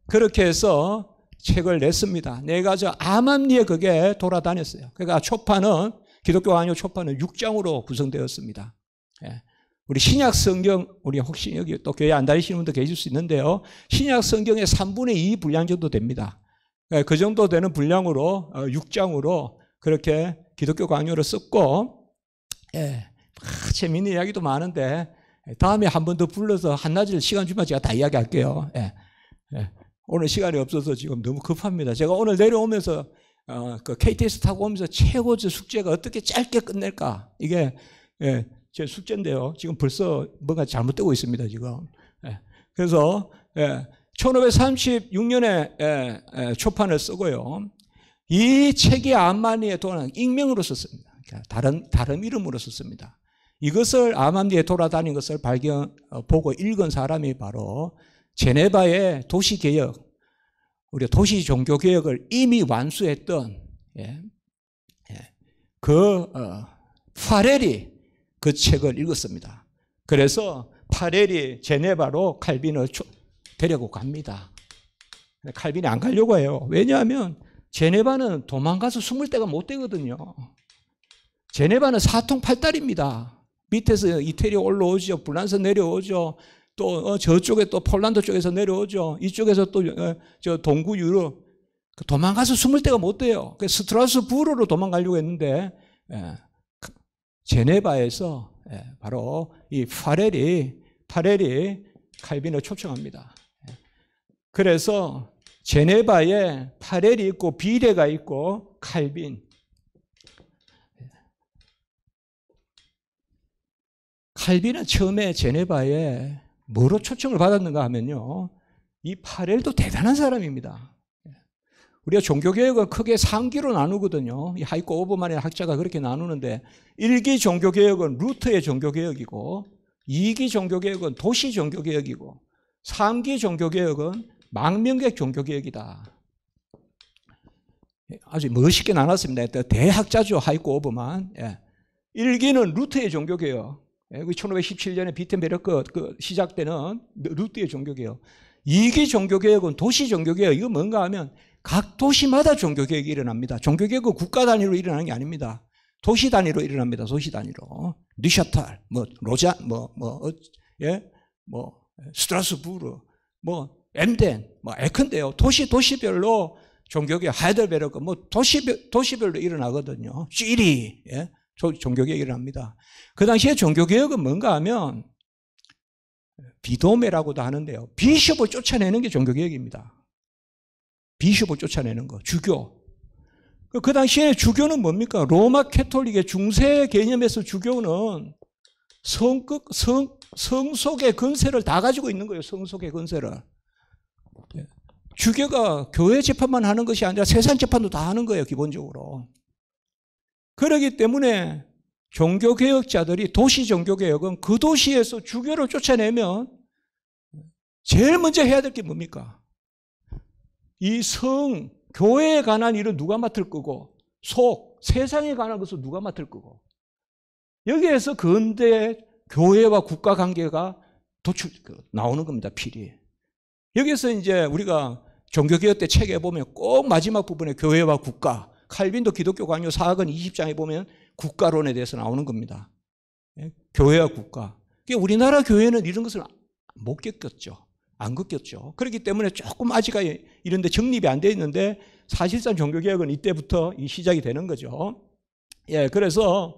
그렇게 해서 책을 냈습니다. 내가지고 암암리에 그게 돌아다녔어요. 그러니까 초판은 기독교 강요 초판은 6장으로 구성되었습니다. 우리 신약 성경, 우리 혹시 여기 또 교회 안 다니시는 분도 계실 수 있는데요. 신약 성경의 3분의 2 분량 정도 됩니다. 그 정도 되는 분량으로 6장으로 그렇게 기독교 강요를 썼고, 재미있는 이야기도 많은데 다음에 한 번 더 불러서 한낮을 시간 주면 제가 다 이야기할게요. 오늘 시간이 없어서 지금 너무 급합니다. 제가 오늘 내려오면서 그 KTX 타고 오면서 최고의 숙제가 어떻게 짧게 끝낼까, 이게 제 숙제인데요. 지금 벌써 뭔가 잘못되고 있습니다, 지금. 그래서 1536년에 초판을 쓰고요. 이 책이 아마니의 도란, 익명으로 썼습니다. 다른 이름으로 썼습니다. 이것을 아마니에 돌아다닌 것을 보고 읽은 사람이 바로 제네바의 도시개혁, 우리 도시 종교개혁을 이미 완수했던 파렐이 그 책을 읽었습니다. 그래서 파렐이 제네바로 칼빈을 데리고 갑니다. 칼빈이 안 가려고 해요. 왜냐하면 제네바는 도망가서 숨을 데가 못 되거든요. 제네바는 사통팔달입니다. 밑에서 이태리 올라오죠. 불란서 내려오죠. 또 저쪽에 또 폴란드 쪽에서 내려오죠. 이쪽에서 또 저 동구 유럽, 도망가서 숨을 데가 못 돼요. 스트라스부르로 도망가려고 했는데 제네바에서 바로 이 파렐이 칼빈을 초청합니다. 그래서 제네바에 파렐이 있고 비레가 있고 칼빈. 칼빈은 처음에 제네바에 뭐로 초청을 받았는가 하면요, 이 파렐도 대단한 사람입니다. 우리가 종교개혁은 크게 3기로 나누거든요. 이 하이코 오버만의 학자가 그렇게 나누는데, 1기 종교개혁은 루터의 종교개혁이고, 2기 종교개혁은 도시 종교개혁이고, 3기 종교개혁은 망명객 종교개혁이다. 아주 멋있게 나눴습니다. 대학자죠, 하이코 오버만. 1기는 루터의 종교개혁. 1517년에 비텐베르크 시작되는 루터의 종교개혁. 2기 종교개혁은 도시 종교개혁. 이거 뭔가 하면 각 도시마다 종교개혁이 일어납니다. 종교개혁은 국가 단위로 일어나는 게 아닙니다. 도시 단위로 일어납니다. 도시 단위로. 뉴샤탈, 로자, 스트라스부르, 엠덴, 에컨데요. 도시별로 종교개혁, 하이델베르크, 도시별로 일어나거든요. 쥐리, 종교개혁이 일어납니다. 그 당시에 종교개혁은 뭔가 하면 비도메라고도 하는데요. 비숍을 쫓아내는 게 종교개혁입니다. 비숍을 쫓아내는 거, 주교. 그 당시에 주교는 뭡니까? 로마 캐톨릭의 중세 개념에서 주교는 성 속의 건세를 다 가지고 있는 거예요. 성 속의 건세를. 주교가 교회 재판만 하는 것이 아니라 세상 재판도 다 하는 거예요, 기본적으로. 그렇기 때문에 종교개혁자들이, 도시 종교개혁은 그 도시에서 주교를 쫓아내면 제일 먼저 해야 될 게 뭡니까? 이 교회에 관한 일은 누가 맡을 거고, 세상에 관한 것은 누가 맡을 거고. 여기에서 근대 교회와 국가 관계가 나오는 겁니다, 필히. 여기서 이제 우리가 종교개혁 때 책에 보면 꼭 마지막 부분에 교회와 국가, 칼빈도 기독교 강요 4권 20장에 보면 국가론에 대해서 나오는 겁니다. 교회와 국가. 우리나라 교회는 이런 것을 못 겪었죠. 안 겪었죠. 그렇기 때문에 조금 아직 이런 데 정립이 안 돼 있는데, 사실상 종교개혁은 이때부터 시작이 되는 거죠. 그래서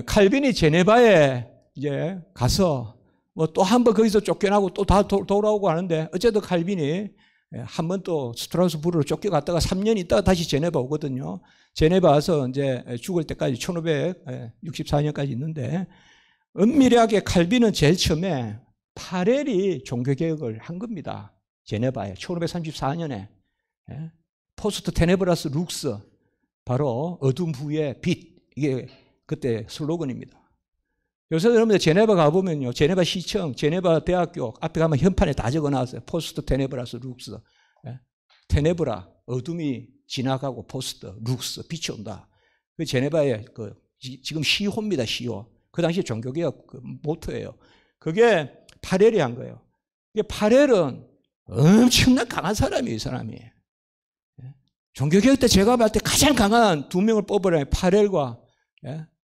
칼빈이 제네바에 이제 가서 또 한 번 거기서 쫓겨나고 또 다 돌아오고 하는데, 어쨌든 칼빈이 한 번 또 스트라스부르로 쫓겨갔다가 3년 있다가 다시 제네바 오거든요. 제네바 와서 이제 죽을 때까지 1564년까지 있는데, 은밀하게 칼빈은 제일 처음에 파렐이 종교개혁을 한 겁니다. 제네바에 1534년에. 포스트 테네브라스 룩스, 바로 어둠 후의 빛, 이게 그때 슬로건입니다. 요새 여러분들 제네바 가보면요, 제네바 시청, 제네바 대학교 앞에 가면 현판에 다 적어놨어요. 포스트 테네브라스 룩스. 테네브라, 어둠이 지나가고, 포스트, 룩스, 빛이 온다. 그 제네바의 지금 시호입니다, 시호. 그 당시 종교개혁 모토예요. 그게 파렐이 한 거예요. 파렐은 엄청난 강한 사람이에요, 이 사람이. 종교개혁 때 제가 봤을 때 가장 강한 두 명을 뽑으라면 파렐과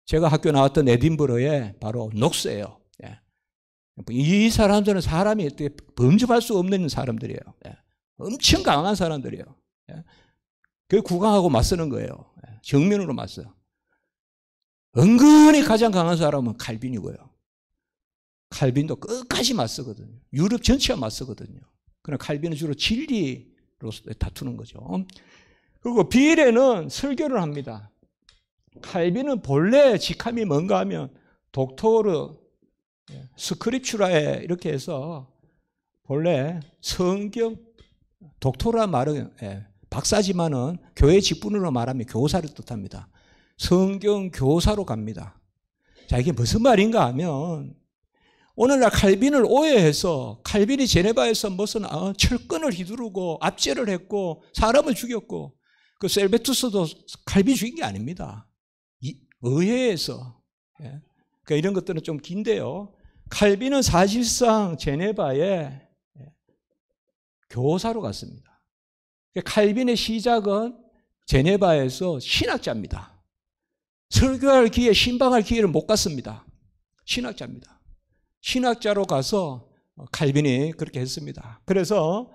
제가 학교 나왔던 에딘버러의 바로 녹스예요. 이 사람들은 사람이 어떻게 범접할 수 없는 사람들이에요. 엄청 강한 사람들이에요. 그 국왕하고 맞서는 거예요. 정면으로 맞서요. 은근히 가장 강한 사람은 칼빈이고요. 칼빈도 끝까지 맞서거든요. 유럽 전체가 맞서거든요. 그러나 칼빈은 주로 진리로서 다투는 거죠. 그리고 비례는 설교를 합니다. 칼빈은 본래 직함이 뭔가 하면 독토르, 스크립추라에 이렇게 해서 본래 성경, 독토르란 말은 박사지만은 교회 직분으로 말하면 교사를 뜻합니다. 성경 교사로 갑니다. 자, 이게 무슨 말인가 하면 오늘날 칼빈을 오해해서 칼빈이 제네바에서 무슨 철권을 휘두르고 압제를 했고 사람을 죽였고 그 셀베투스도 칼빈 죽인 게 아닙니다. 의회에서. 그러니까 이런 것들은 좀 긴데요. 칼빈은 사실상 제네바에 교사로 갔습니다. 칼빈의 시작은 제네바에서 신학자입니다. 설교할 기회, 신방할 기회를 못 갔습니다. 신학자입니다. 신학자로 가서 칼빈이 그렇게 했습니다. 그래서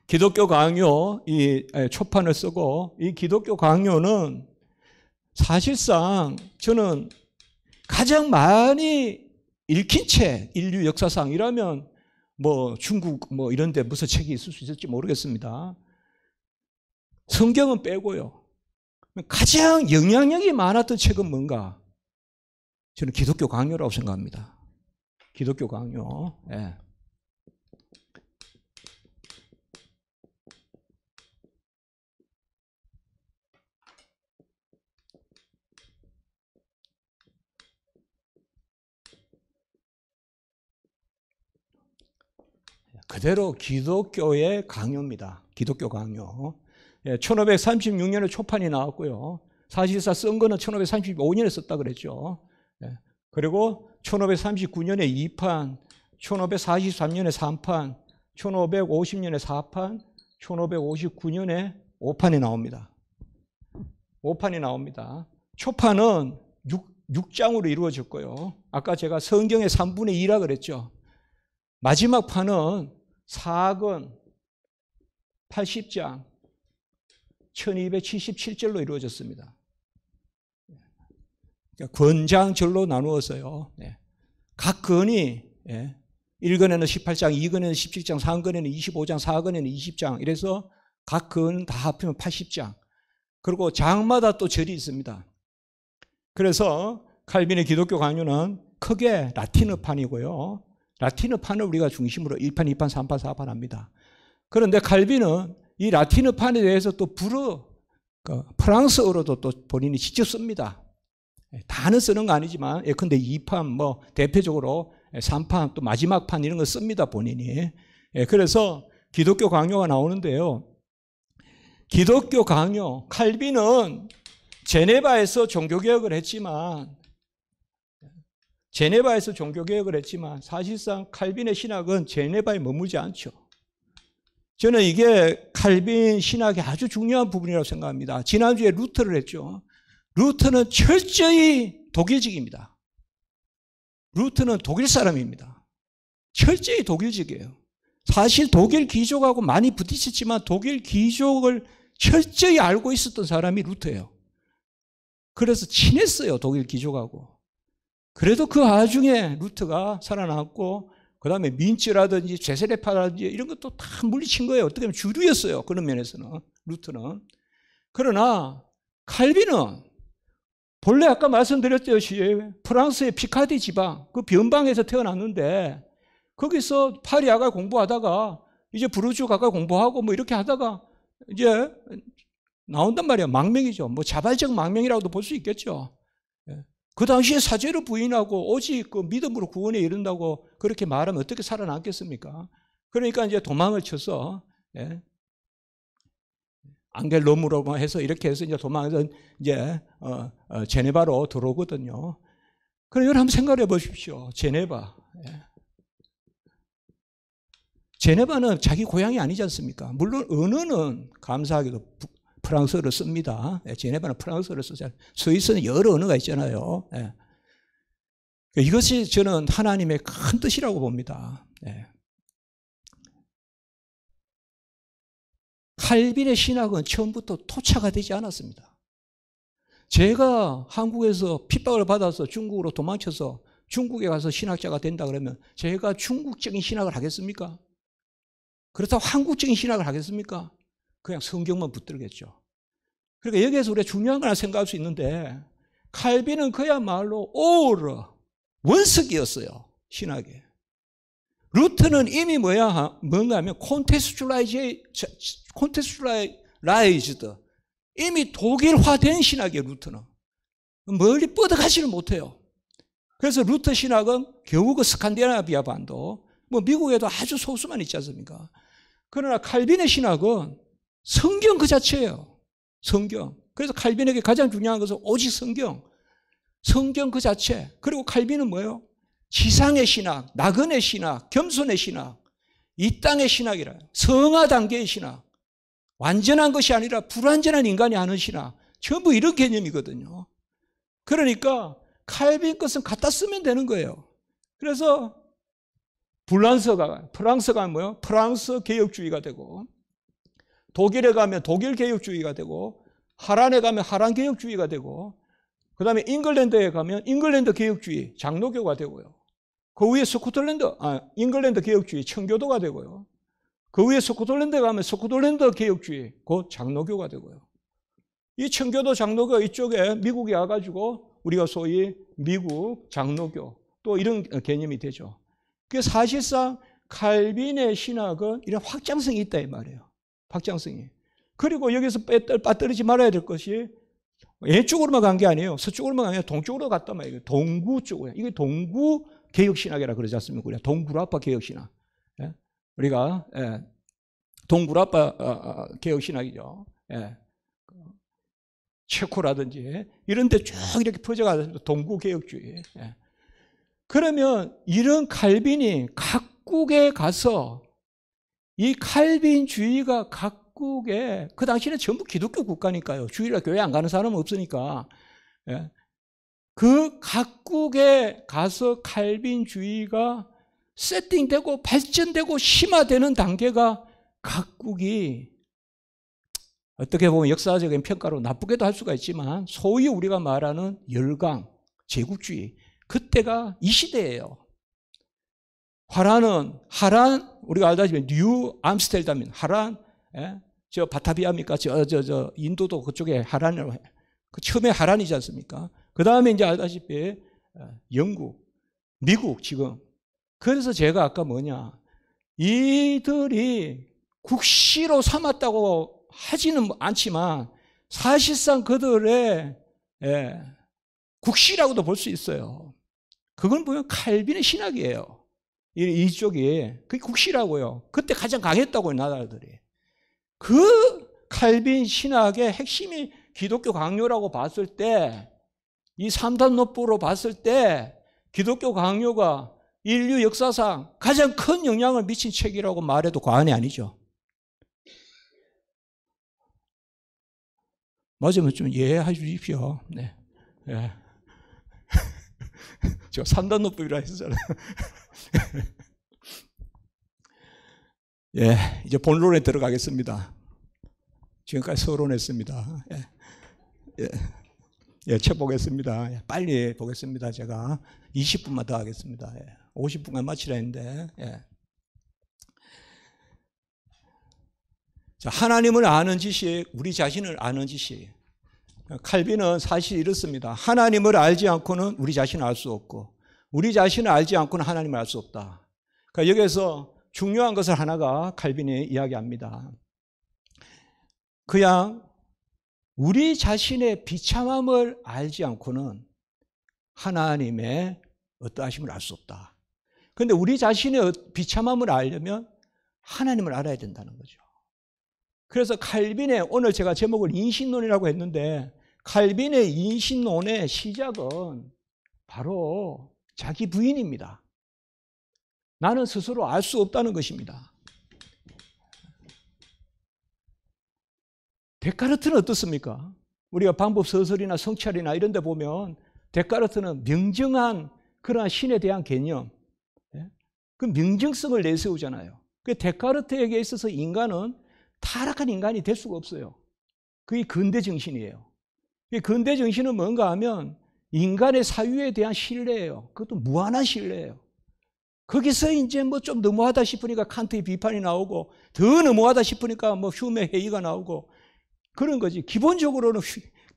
기독교 강요 이 초판을 쓰고 이 기독교 강요는 사실상 저는 가장 많이 읽힌 책, 인류 역사상이라면 뭐 중국 뭐 이런 데 무슨 책이 있을 수 있을지 모르겠습니다. 성경은 빼고요. 가장 영향력이 많았던 책은 뭔가? 저는 기독교 강요라고 생각합니다. 기독교 강요. 예. 그대로 기독교의 강요입니다. 기독교 강요. 1536년에 초판이 나왔고요. 사실상 쓴 거는 1535년에 썼다 그랬죠. 그리고 1539년에 2판, 1543년에 3판, 1550년에 4판, 1559년에 5판이 나옵니다. 5판이 나옵니다. 초판은 6장으로 이루어졌고요. 아까 제가 성경의 3분의 2라 그랬죠. 마지막 판은 4권 80장 1277절로 이루어졌습니다. 권장절로 나누었어요. 각 권이 1권에는 18장, 2권에는 17장, 3권에는 25장, 4권에는 20장 이래서 각 권 다 합하면 80장. 그리고 장마다 또 절이 있습니다. 그래서 칼빈의 기독교 강요는 크게 라틴어판이고요. 라틴어판을 우리가 중심으로 1판, 2판, 3판, 4판 합니다. 그런데 칼빈은 이 라틴어판에 대해서 또 프랑스어로도 또 본인이 직접 씁니다. 다는 쓰는 거 아니지만 예컨대 2판 뭐 대표적으로 3판 또 마지막 판 이런 거 씁니다 본인이. 그래서 기독교 강요가 나오는데요. 기독교 강요 칼빈은 제네바에서 종교개혁을 했지만 사실상 칼빈의 신학은 제네바에 머물지 않죠. 저는 이게 칼빈 신학의 아주 중요한 부분이라고 생각합니다. 지난주에 루터를 했죠. 루터는 철저히 독일직입니다. 루터는 독일 사람입니다. 철저히 독일직이에요. 사실 독일 귀족하고 많이 부딪혔지만 독일 귀족을 철저히 알고 있었던 사람이 루터예요. 그래서 친했어요, 독일 귀족하고. 그래도 그 와중에 루터가 살아남고 그 다음에 민츠라든지 제세레파라든지 이런 것도 다 물리친 거예요. 어떻게 보면 주류였어요. 그런 면에서는 루터는. 그러나 칼빈은 본래 아까 말씀드렸듯이 프랑스의 피카디 지방 그 변방에서 태어났는데 거기서 파리 가까이 공부하다가 이제 부르주 가까이 공부하고 뭐 이렇게 하다가 이제 나온단 말이에요. 망명이죠. 뭐 자발적 망명이라고도 볼 수 있겠죠. 그 당시에 사죄를 부인하고 오직 그 믿음으로 구원에 이른다고 그렇게 말하면 어떻게 살아남겠습니까? 그러니까 이제 도망을 쳐서 앙겔로무로 해서 이렇게 해서 이제 도망해서 이제 제네바로 들어오거든요. 그럼 여러분 한번 생각해 보십시오. 제네바는 자기 고향이 아니지 않습니까? 물론 언어는 감사하게도 프랑스어를 씁니다. 제네바는 프랑스어를 쓰잖아요. 스위스는 여러 언어가 있잖아요. 이것이 저는 하나님의 큰 뜻이라고 봅니다. 네. 칼빈의 신학은 처음부터 토착화 되지 않았습니다. 제가 한국에서 핍박을 받아서 중국으로 도망쳐서 중국에 가서 신학자가 된다 그러면 제가 중국적인 신학을 하겠습니까? 그렇다고 한국적인 신학을 하겠습니까? 그냥 성경만 붙들겠죠. 그러니까 여기에서 우리가 중요한 걸 생각할 수 있는데 칼빈은 그야말로 오르 원석이었어요. 신학에. 루터는 이미 뭔가 하면 콘테스츄라이즈드 이미 독일화된 신학이에요. 루터는. 멀리 뻗어가지를 못해요. 그래서 루터 신학은 겨우 그 스칸디나비아 반도 뭐 미국에도 아주 소수만 있지 않습니까? 그러나 칼빈의 신학은 성경 그 자체예요. 성경. 그래서 칼빈에게 가장 중요한 것은 오직 성경. 성경 그 자체. 그리고 칼빈은 뭐예요? 지상의 신학, 나그네 신학, 겸손의 신학, 이 땅의 신학이라. 성화 단계의 신학. 완전한 것이 아니라 불완전한 인간이 하는 신학. 전부 이런 개념이거든요. 그러니까 칼빈 것은 갖다 쓰면 되는 거예요. 그래서 프랑스가 뭐예요? 프랑스 개혁주의가 되고, 독일에 가면 독일 개혁주의가 되고, 하란에 가면 하란 개혁주의가 되고, 그 다음에 잉글랜드에 가면 잉글랜드 개혁주의, 장로교가 되고요. 그 위에 잉글랜드 개혁주의, 청교도가 되고요. 그 위에 스코틀랜드에 가면 스코틀랜드 개혁주의, 곧 장로교가 되고요. 이 청교도, 장로교 이쪽에 미국에 와가지고 우리가 소위 미국 장로교, 또 이런 개념이 되죠. 그 사실상 칼빈의 신학은 이런 확장성이 있다 이 말이에요. 확장성이. 그리고 여기서 빠뜨리지 말아야 될 것이 왼쪽으로만 간 게 아니에요. 서쪽으로만 간 게 아니라 동쪽으로 갔단 말이에요. 동구 쪽으로. 이게 동구 개혁신학이라 그러지 않습니까? 우리가 동구라파 개혁신학. 예? 우리가 동구라파 개혁신학이죠. 예. 체코라든지 이런 데 쭉 이렇게 퍼져가서 동구 개혁주의. 예. 그러면 이런 칼빈이 각국에 가서 이 칼빈주의가 각국에, 그 당시에는 전부 기독교 국가니까요. 주일날 교회 안 가는 사람은 없으니까. 예. 그 각국에 가서 칼빈주의가 세팅되고 발전되고 심화되는 단계가 각국이 어떻게 보면 역사적인 평가로 나쁘게도 할 수가 있지만 소위 우리가 말하는 열강, 제국주의, 그때가 이 시대예요. 하란, 우리가 알다시피 뉴 암스테르담인 하란, 예? 저 바타비아입니까? 저 인도도 그쪽에 하란이라고 해요. 그 처음에 하란이지 않습니까? 그 다음에 이제 알다시피 영국, 미국 지금. 그래서 제가 아까 이들이 국시로 삼았다고 하지는 않지만 사실상 그들의 국시라고도 볼 수 있어요. 그건 보면 칼빈의 신학이에요. 이쪽이 그게 국시라고요. 그때 가장 강했다고요, 나라들이. 그 칼빈 신학의 핵심이 기독교 강요라고 봤을 때, 이 3단 노법으로 봤을 때 기독교 강요가 인류 역사상 가장 큰 영향을 미친 책이라고 말해도 과언이 아니죠. 맞으면 좀 이해해 주십시오. 네. 네. 제가 3단 노법이라 했잖아요. 예, 이제 본론에 들어가겠습니다. 지금까지 서론했습니다. 예, 예, 예, 책 보겠습니다. 예, 빨리 보겠습니다. 제가 20분만 더 하겠습니다. 예, 50분간 마치라 했는데. 예. 자, 하나님을 아는 지식, 우리 자신을 아는 지식. 칼빈은 사실 이렇습니다. 하나님을 알지 않고는 우리 자신을 알 수 없고, 우리 자신을 알지 않고는 하나님을 알 수 없다. 그러니까 여기에서 중요한 것을 하나가 칼빈이 이야기합니다. 그냥 우리 자신의 비참함을 알지 않고는 하나님의 어떠하심을 알 수 없다. 그런데 우리 자신의 비참함을 알려면 하나님을 알아야 된다는 거죠. 그래서 칼빈의, 오늘 제가 제목을 인신론이라고 했는데, 칼빈의 인신론의 시작은 바로 자기 부인입니다. 나는 스스로 알 수 없다는 것입니다. 데카르트는 어떻습니까? 우리가 방법서설이나 성찰이나 이런 데 보면 데카르트는 명정한 그러나 신에 대한 개념, 그 명정성을 내세우잖아요. 그 데카르트에게 있어서 인간은 타락한 인간이 될 수가 없어요. 그게 근대 정신이에요. 근대 정신은 뭔가 하면 인간의 사유에 대한 신뢰예요. 그것도 무한한 신뢰예요. 거기서 이제 뭐 좀 너무하다 싶으니까 칸트의 비판이 나오고, 더 너무하다 싶으니까 뭐 휴메 회의가 나오고, 그런 거지. 기본적으로는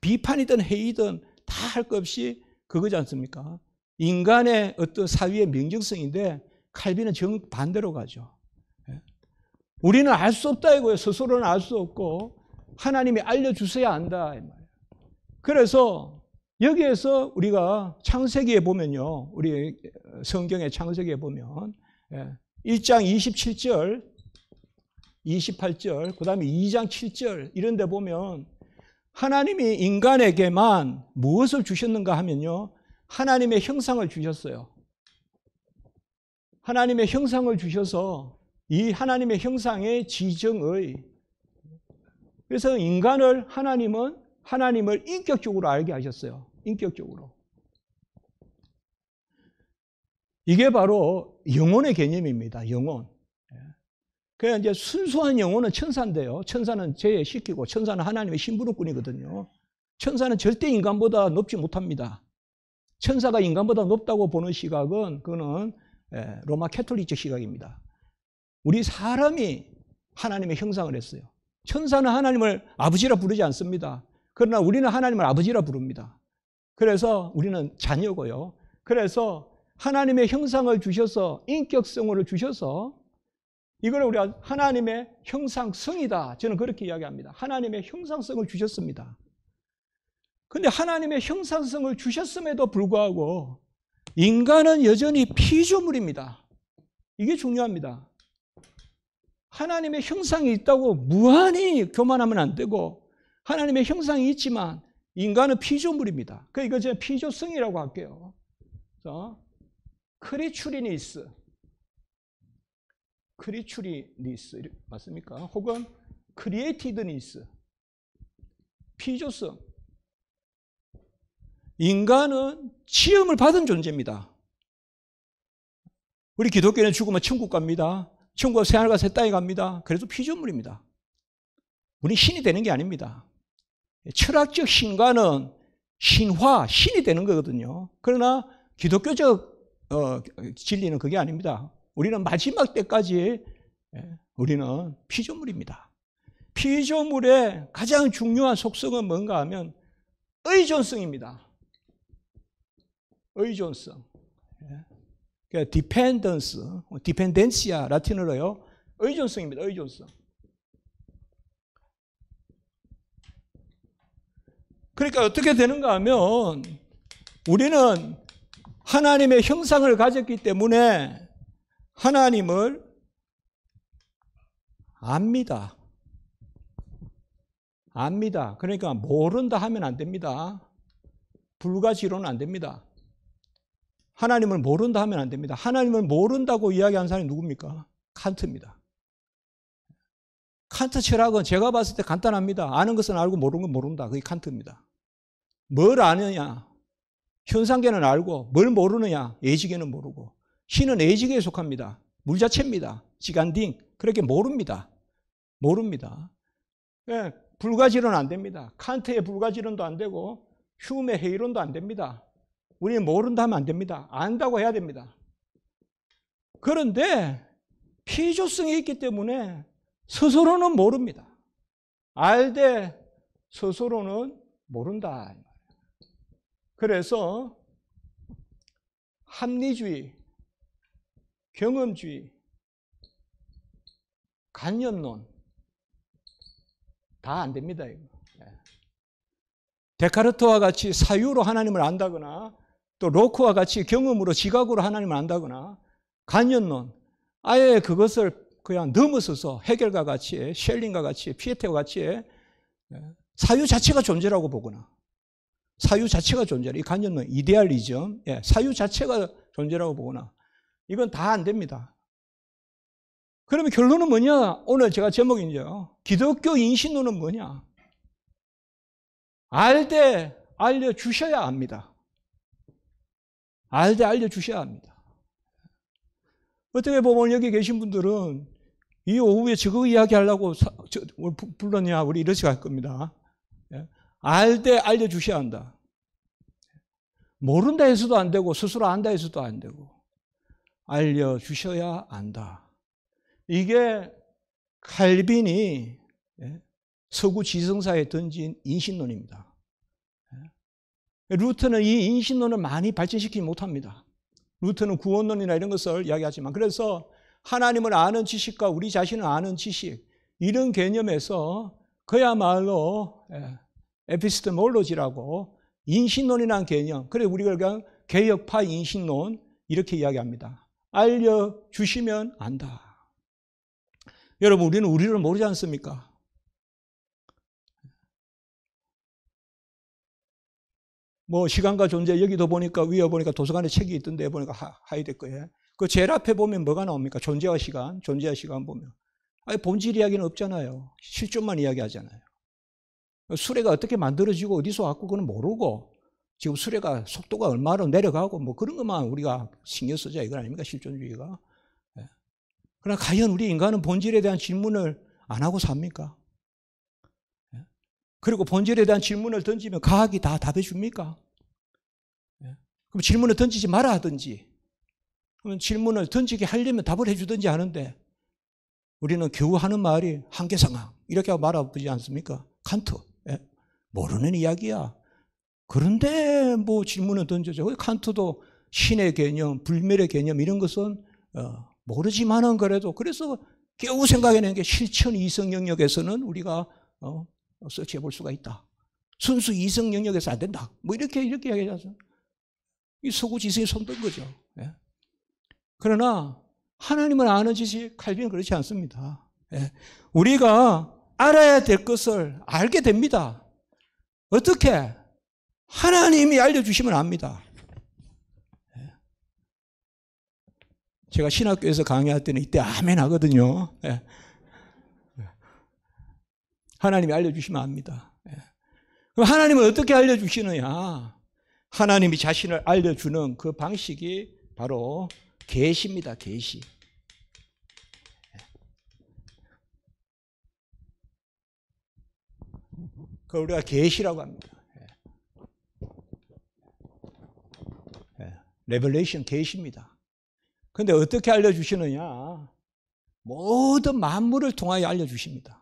비판이든 회의든 다 할 것 없이 그거지 않습니까? 인간의 어떤 사유의 명정성인데 칼빈은 정반대로 가죠. 우리는 알 수 없다 이거예요. 스스로는 알 수 없고 하나님이 알려주셔야 안다 이 말이에요. 그래서 여기에서 우리가 창세기에 보면요, 우리 성경의 창세기에 보면 1장 27절, 28절, 그 다음에 2장 7절 이런 데 보면 하나님이 인간에게만 무엇을 주셨는가 하면요, 하나님의 형상을 주셨어요. 하나님의 형상을 주셔서 이 하나님의 형상의 지정의, 그래서 인간을 하나님은 하나님을 인격적으로 알게 하셨어요. 인격적으로. 이게 바로 영혼의 개념입니다. 영혼. 그냥 이제 순수한 영혼은 천사인데요. 천사는 제외시키고 천사는 하나님의 심부름꾼이거든요. 천사는 절대 인간보다 높지 못합니다. 천사가 인간보다 높다고 보는 시각은 그거는 로마 캐톨릭적 시각입니다. 우리 사람이 하나님의 형상을 했어요. 천사는 하나님을 아버지라 부르지 않습니다. 그러나 우리는 하나님을 아버지라 부릅니다. 그래서 우리는 자녀고요. 그래서 하나님의 형상을 주셔서, 인격성을 주셔서, 이걸 우리가 하나님의 형상성이다, 저는 그렇게 이야기합니다. 하나님의 형상성을 주셨습니다. 그런데 하나님의 형상성을 주셨음에도 불구하고 인간은 여전히 피조물입니다. 이게 중요합니다. 하나님의 형상이 있다고 무한히 교만하면 안 되고, 하나님의 형상이 있지만 인간은 피조물입니다. 그러니까 이거 제가 피조성이라고 할게요. 크리추리니스 맞습니까? 혹은 크리에이티드니스, 피조성. 인간은 지음을 받은 존재입니다. 우리 기독교는 죽으면 천국 갑니다. 천국 생활과 새 땅에 갑니다. 그래도 피조물입니다. 우리 신이 되는 게 아닙니다. 철학적 신과는 신화, 신이 되는 거거든요. 그러나 기독교적 진리는 그게 아닙니다. 우리는 마지막 때까지 우리는 피조물입니다. 피조물의 가장 중요한 속성은 뭔가 하면 의존성입니다. 의존성. 그러니까 디펜던시아 라틴어로요. 의존성입니다. 의존성. 그러니까 어떻게 되는가 하면 우리는 하나님의 형상을 가졌기 때문에 하나님을 압니다. 압니다. 그러니까 모른다 하면 안 됩니다. 불가지로는 안 됩니다. 하나님을 모른다 하면 안 됩니다. 하나님을 모른다고 이야기하는 사람이 누굽니까? 칸트입니다. 칸트 철학은 제가 봤을 때 간단합니다. 아는 것은 알고 모르는 건 모른다. 그게 칸트입니다. 뭘 아느냐? 현상계는 알고, 뭘 모르느냐? 예지계는 모르고. 신은 예지계에 속합니다. 물 자체입니다. 지간딩. 그렇게 모릅니다. 모릅니다. 네, 불가지론은 안 됩니다. 칸트의 불가지론도 안 되고 휴메의 회의론도 안 됩니다. 우리는 모른다 하면 안 됩니다. 안다고 해야 됩니다. 그런데 피조성이 있기 때문에 스스로는 모릅니다. 알되 스스로는 모른다. 그래서 합리주의, 경험주의, 간념론 다 안 됩니다. 이거. 데카르트와 같이 사유로 하나님을 안다거나 또 로크와 같이 경험으로 지각으로 하나님을 안다거나 간념론, 아예 그것을 그냥 넘어서서 해겔과 같이 셸링과 같이 피에테와 같이 사유 자체가 존재라고 보거나 사유 자체가 존재라, 이 간념론, 이데알리즘, 사유 자체가 존재라고 보거나 이건 다 안 됩니다. 그러면 결론은 뭐냐? 오늘 제가 제목인데요. 기독교 인신론은 뭐냐? 알되 알려주셔야 압니다. 알되 알려주셔야 합니다. 어떻게 보면 여기 계신 분들은 이 오후에 저거 이야기하려고 불렀냐 우리 이렇게 할 겁니다. 알되 알려주셔야 한다. 모른다 해서도 안 되고 스스로 안다 해서도 안 되고 알려주셔야 안다. 이게 칼빈이 서구 지성사에 던진 인신론입니다. 루터는 이 인신론을 많이 발전시키지 못합니다. 루터는 구원론이나 이런 것을 이야기하지만 그래서 하나님을 아는 지식과 우리 자신을 아는 지식 이런 개념에서 그야말로 에피스테몰로지라고 인신론이라는 개념 그래서 우리가 그냥 개혁파 인신론 이렇게 이야기합니다. 알려주시면 안다. 여러분 우리는 우리를 모르지 않습니까? 뭐 시간과 존재 여기도 보니까 위에 보니까 도서관에 책이 있던데 보니까 하이데거에 그 제일 앞에 보면 뭐가 나옵니까? 존재와 시간 보면 아니 본질 이야기는 없잖아요. 실존만 이야기하잖아요. 수레가 어떻게 만들어지고 어디서 왔고 그건 모르고 지금 수레가 속도가 얼마로 내려가고 뭐 그런 것만 우리가 신경 쓰자 이건 아닙니까? 실존주의가. 그러나 과연 우리 인간은 본질에 대한 질문을 안 하고 삽니까? 그리고 본질에 대한 질문을 던지면 과학이 다 답해 줍니까? 그럼 질문을 던지지 말아 하든지 그러면 질문을 던지게 하려면 답을 해주든지 하는데 우리는 겨우 하는 말이 한계상황 이렇게 하고 말아보지 않습니까? 칸트 모르는 이야기야. 그런데 뭐 질문을 던져줘. 칸트도 신의 개념, 불멸의 개념 이런 것은 모르지만은 그래도 그래서 겨우 생각해낸 게 실천 이성 영역에서는 우리가 서치해 볼 수가 있다. 순수 이성 영역에서 안 된다. 뭐 이렇게 이야기하죠. 이 서구 지성이 손든 거죠. 예. 그러나 하나님을 아는 지식 칼빈은 그렇지 않습니다. 예. 우리가 알아야 될 것을 알게 됩니다. 어떻게? 하나님이 알려주시면 압니다. 예. 제가 신학교에서 강의할 때는 이때 아멘 하거든요. 예. 하나님이 알려주시면 압니다. 그럼 하나님은 어떻게 알려주시느냐? 하나님이 자신을 알려주는 그 방식이 바로 계시입니다. 계시. 그걸 우리가 계시라고 합니다. 레벨레이션 계시입니다. 그런데 어떻게 알려주시느냐? 모든 만물을 통하여 알려주십니다.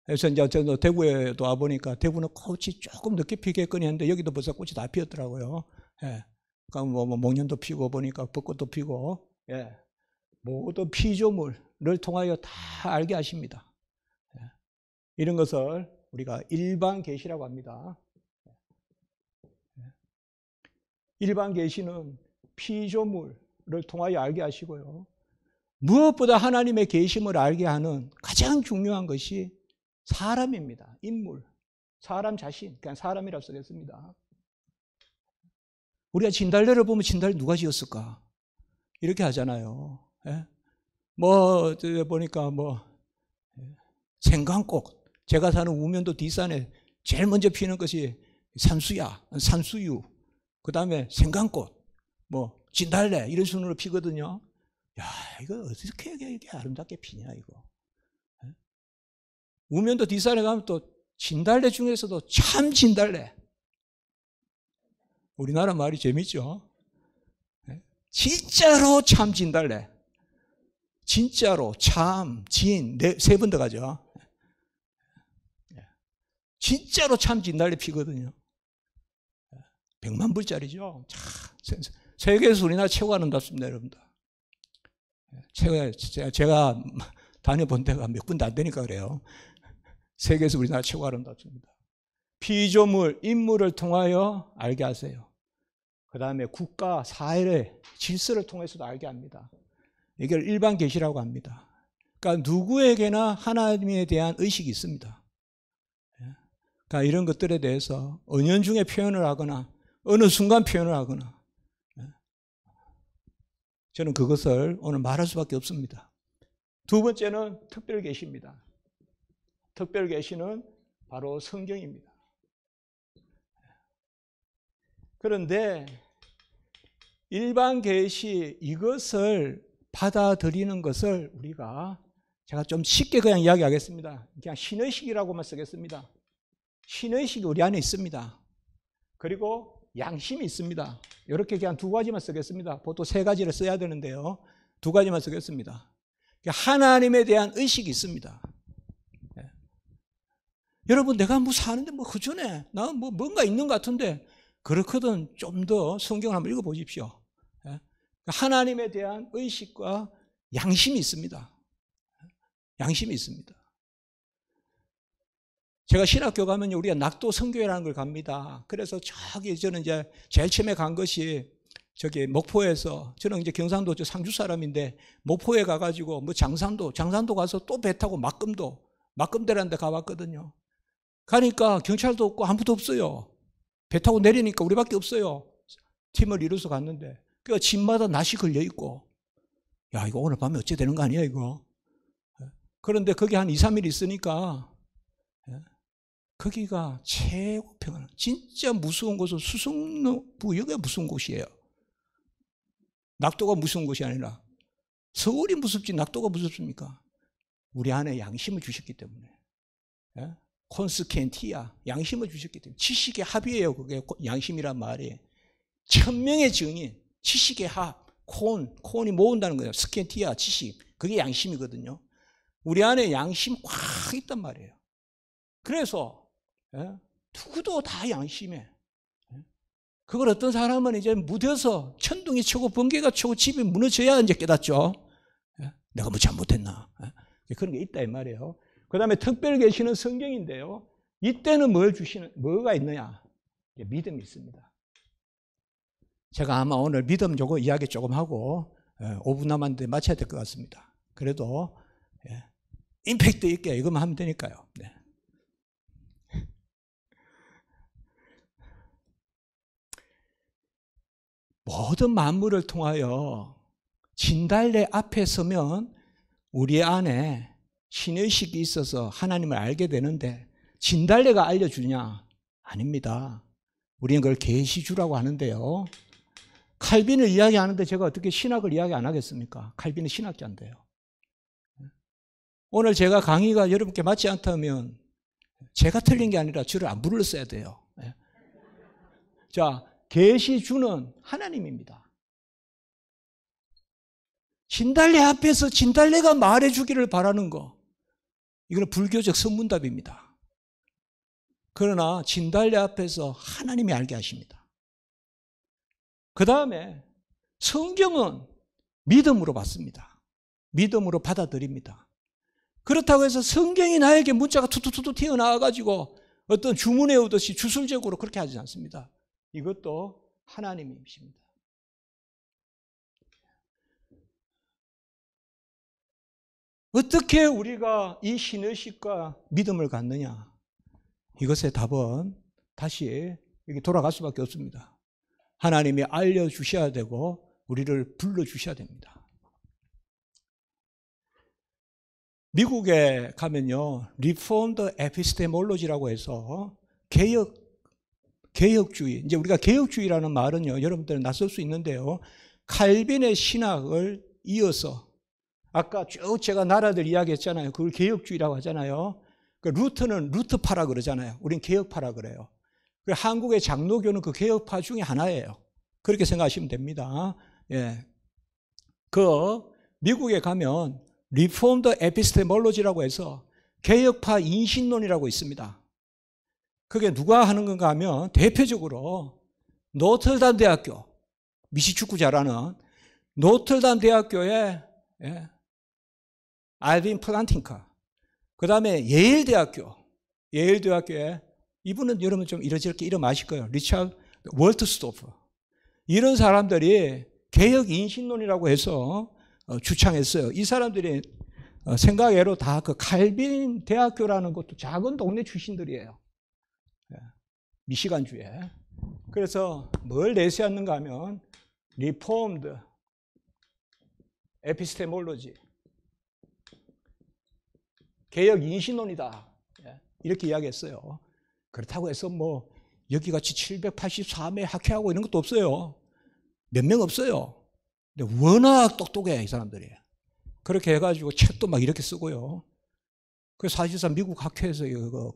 그래서 이제 저도 대구에도 와보니까 대구는 꽃이 조금 늦게 피겠거니 했는데 여기도 벌써 꽃이 다 피었더라고요. 예. 그러니까 뭐 목련도 피고 보니까 벚꽃도 피고, 예. 모든 피조물을 통하여 다 알게 하십니다. 예. 이런 것을 우리가 일반 계시라고 합니다. 일반 계시는 피조물을 통하여 알게 하시고요. 무엇보다 하나님의 계심을 알게 하는 가장 중요한 것이 사람입니다. 인물, 사람 자신, 그냥 사람이라고 쓰겠습니다. 우리가 진달래를 보면 진달래 누가 지었을까? 이렇게 하잖아요. 예? 뭐 보니까 뭐 생강꽃, 제가 사는 우면도 뒷산에 제일 먼저 피는 것이 산수유, 그 다음에 생강꽃, 뭐 진달래 이런 순으로 피거든요. 야, 이거 어떻게 이렇게 아름답게 피냐 이거. 우면도 뒷산에 가면 또 진달래 중에서도 참 진달래. 우리나라 말이 재밌죠? 진짜로 참 진달래. 진짜로 참, 진, 세 번 더 가죠. 진짜로 참 진달래 피거든요. 100만 불짜리죠. 세계에서 우리나라 최고 아름답습니다, 여러분들. 제가 다녀본 데가 몇 군데 안 되니까 그래요. 세계에서 우리나라 최고 아름답습니다. 피조물, 인물을 통하여 알게 하세요. 그 다음에 국가, 사회의 질서를 통해서도 알게 합니다. 이걸 일반 계시라고 합니다. 그러니까 누구에게나 하나님에 대한 의식이 있습니다. 그러니까 이런 것들에 대해서 은연중에 표현을 하거나 어느 순간 표현을 하거나 저는 그것을 오늘 말할 수밖에 없습니다. 두 번째는 특별 계시입니다. 특별 계시는 바로 성경입니다. 그런데 일반 계시 이것을 받아들이는 것을 우리가 제가 좀 쉽게 그냥 이야기하겠습니다. 그냥 신의식이라고만 쓰겠습니다. 신의식이 우리 안에 있습니다. 그리고 양심이 있습니다. 이렇게 그냥 두 가지만 쓰겠습니다. 보통 세 가지를 써야 되는데요. 두 가지만 쓰겠습니다. 하나님에 대한 의식이 있습니다. 네. 여러분, 내가 뭐 사는데 뭐 허전해. 나 뭐 뭔가 있는 것 같은데. 그렇거든. 좀 더 성경을 한번 읽어보십시오. 네. 하나님에 대한 의식과 양심이 있습니다. 양심이 있습니다. 제가 신학교 가면 우리가 낙도 선교회라는 걸 갑니다. 그래서 저기 저는 이제 제일 처음에 간 것이 저기 목포에서, 저는 이제 경상도 저 상주 사람인데 목포에 가가지고 뭐 장산도 가서 또 배 타고 막금대라는 데 가봤거든요. 가니까 경찰도 없고 아무도 없어요. 배 타고 내리니까 우리밖에 없어요. 팀을 이뤄서 갔는데. 그러니까 집마다 낫이 걸려있고, 야, 이거 오늘 밤에 어째 되는 거 아니야, 이거? 그런데 거기 한 2, 3일 있으니까, 거기가 최고 평안. 진짜 무서운 곳은 수성부, 여기가 무서운 곳이에요. 낙도가 무서운 곳이 아니라, 서울이 무섭지 낙도가 무섭습니까? 우리 안에 양심을 주셨기 때문에. 콘스켄티아, 양심을 주셨기 때문에. 지식의 합이에요, 그게 양심이란 말이. 천명의 증인, 지식의 합, 콘이 모은다는 거예요. 스켄티아, 지식. 그게 양심이거든요. 우리 안에 양심 꽉 있단 말이에요. 그래서 누구도 다 양심해. 그걸 어떤 사람은 이제 무뎌서 천둥이 치고 번개가 치고 집이 무너져야 이제 깨닫죠. 내가 뭐 잘못했나. 그런 게 있다 이 말이에요. 그 다음에 특별 계시는 성경인데요. 이때는 뭐가 있느냐? 믿음이 있습니다. 제가 아마 오늘 믿음 요거 이야기 조금 하고 5분 남았는데 마쳐야 될 것 같습니다. 그래도 임팩트 있게 이것만 하면 되니까요. 네. 모든 만물을 통하여 진달래 앞에 서면 우리 안에 신의식이 있어서 하나님을 알게 되는데, 진달래가 알려주냐? 아닙니다. 우리는 그걸 계시주라고 하는데요. 칼빈을 이야기하는데 제가 어떻게 신학을 이야기 안 하겠습니까? 칼빈은 신학자인데요. 오늘 제가 강의가 여러분께 맞지 않다면 제가 틀린 게 아니라 저를 안 불렀어야 돼요. 자, 계시주는 하나님입니다. 진달래 앞에서 진달래가 말해주기를 바라는 거, 이거는 불교적 선문답입니다. 그러나 진달래 앞에서 하나님이 알게 하십니다. 그 다음에 성경은 믿음으로 받습니다. 믿음으로 받아들입니다. 그렇다고 해서 성경이 나에게 문자가 투투투투 튀어나와가지고 어떤 주문해 오듯이 주술적으로 그렇게 하지 않습니다. 이것도 하나님이십니다. 어떻게 우리가 이 신의식과 믿음을 갖느냐? 이것의 답은 다시 여기 돌아갈 수밖에 없습니다. 하나님이 알려주셔야 되고 우리를 불러주셔야 됩니다. 미국에 가면요, 리폼드 에피스테몰로지라고 해서 개혁주의, 이제 우리가 개혁주의라는 말은요, 여러분들은 낯설 수 있는데요, 칼빈의 신학을 이어서 아까 쭉 제가 나라들 이야기했잖아요. 그걸 개혁주의라고 하잖아요. 그 루터는 루터파라 그러잖아요. 우린 개혁파라 그래요. 한국의 장로교는 그 개혁파 중에 하나예요. 그렇게 생각하시면 됩니다. 예. 그 미국에 가면 리폼드 에피스테몰로지라고 해서 개혁파 인신론이라고 있습니다. 그게 누가 하는 건가 하면 대표적으로 노틀담 대학교, 미시축구 잘하는 노틀담 대학교의 알빈 플란팅카, 그 다음에 예일대학교에 이분은 여러분 좀 이러저렇게 이름 아실 거예요. 리차드 월트스토프. 이런 사람들이 개혁 인신론이라고 해서 주창했어요. 이 사람들이 생각외로 다 그 칼빈 대학교라는 것도 작은 동네 출신들이에요. 미시간주에. 그래서 뭘 내세웠는가 하면 리폼드 에피스테몰로지, 개혁 인신론이다, 이렇게 이야기했어요. 그렇다고 해서 뭐 여기같이 784매 학회하고 이런 것도 없어요. 몇 명 없어요. 근데 워낙 똑똑해, 이 사람들이. 그렇게 해가지고 책도 막 이렇게 쓰고요. 그래서 사실상 미국 학회에서 이거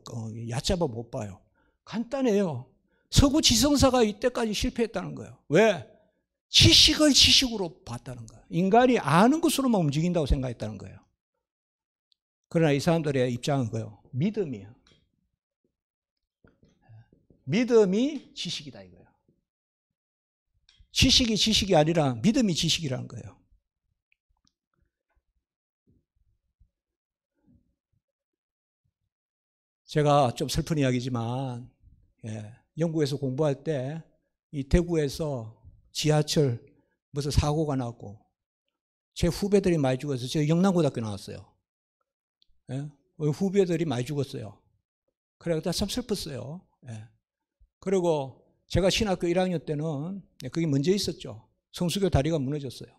얕잡아 못 봐요. 간단해요. 서구 지성사가 이때까지 실패했다는 거예요. 왜? 지식을 지식으로 봤다는 거예요. 인간이 아는 것으로만 움직인다고 생각했다는 거예요. 그러나 이 사람들의 입장은 그거예요. 믿음이에요. 믿음이 지식이다 이거예요. 지식이 지식이 아니라 믿음이 지식이라는 거예요. 제가 좀 슬픈 이야기지만 영국에서 공부할 때 이 대구에서 지하철 무슨 사고가 났고 제 후배들이 많이 죽었어요. 제가 영남고등학교 나왔어요. 후배들이 많이 죽었어요. 그래서 참 슬펐어요. 그리고 제가 신학교 1학년 때는 그게 먼저 있었죠. 성수교 다리가 무너졌어요.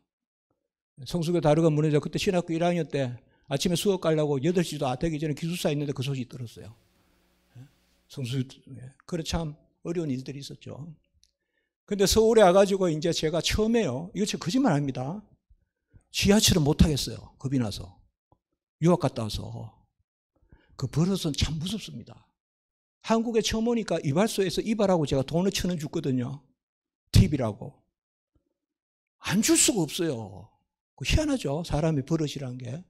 성수교 다리가 무너져 그때 신학교 1학년 때 아침에 수업 가려고 8시도 되기 전에 기숙사에 있는데 그 소식 들었어요. 그래 참 어려운 일들이 있었죠. 근데 서울에 와가지고 이제 제가 처음에요. 이거 제가 거짓말 아닙니다. 지하철을 못 타겠어요. 겁이 나서. 유학 갔다 와서. 그 버릇은 참 무섭습니다. 한국에 처음 오니까 이발소에서 이발하고 제가 돈을 1,000원 줬거든요. 팁이라고. 안 줄 수가 없어요. 희한하죠. 사람의 버릇이라는 게.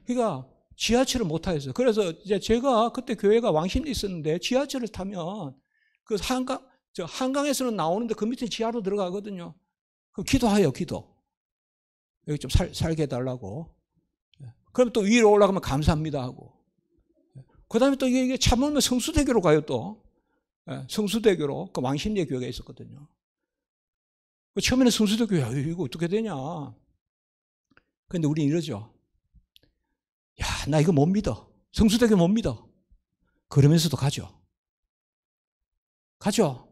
그러니까 지하철을 못 타겠어요. 그래서 이제 제가 그때 교회가 왕십리에 있었는데 지하철을 타면 그 한강에서는 나오는데 그 밑에 지하로 들어가거든요. 그럼 기도해요, 기도. 여기 좀 살게 해달라고. 그럼 또 위로 올라가면 감사합니다 하고. 그 다음에 또 이게 참으면 성수대교로 가요, 또. 성수대교로. 그 왕십리에 교회가 있었거든요. 처음에는 성수대교, 야, 이거 어떻게 되냐. 근데 우리는 이러죠. 야, 나 이거 못 믿어. 성수대교 못 믿어. 그러면서도 가죠. 가죠.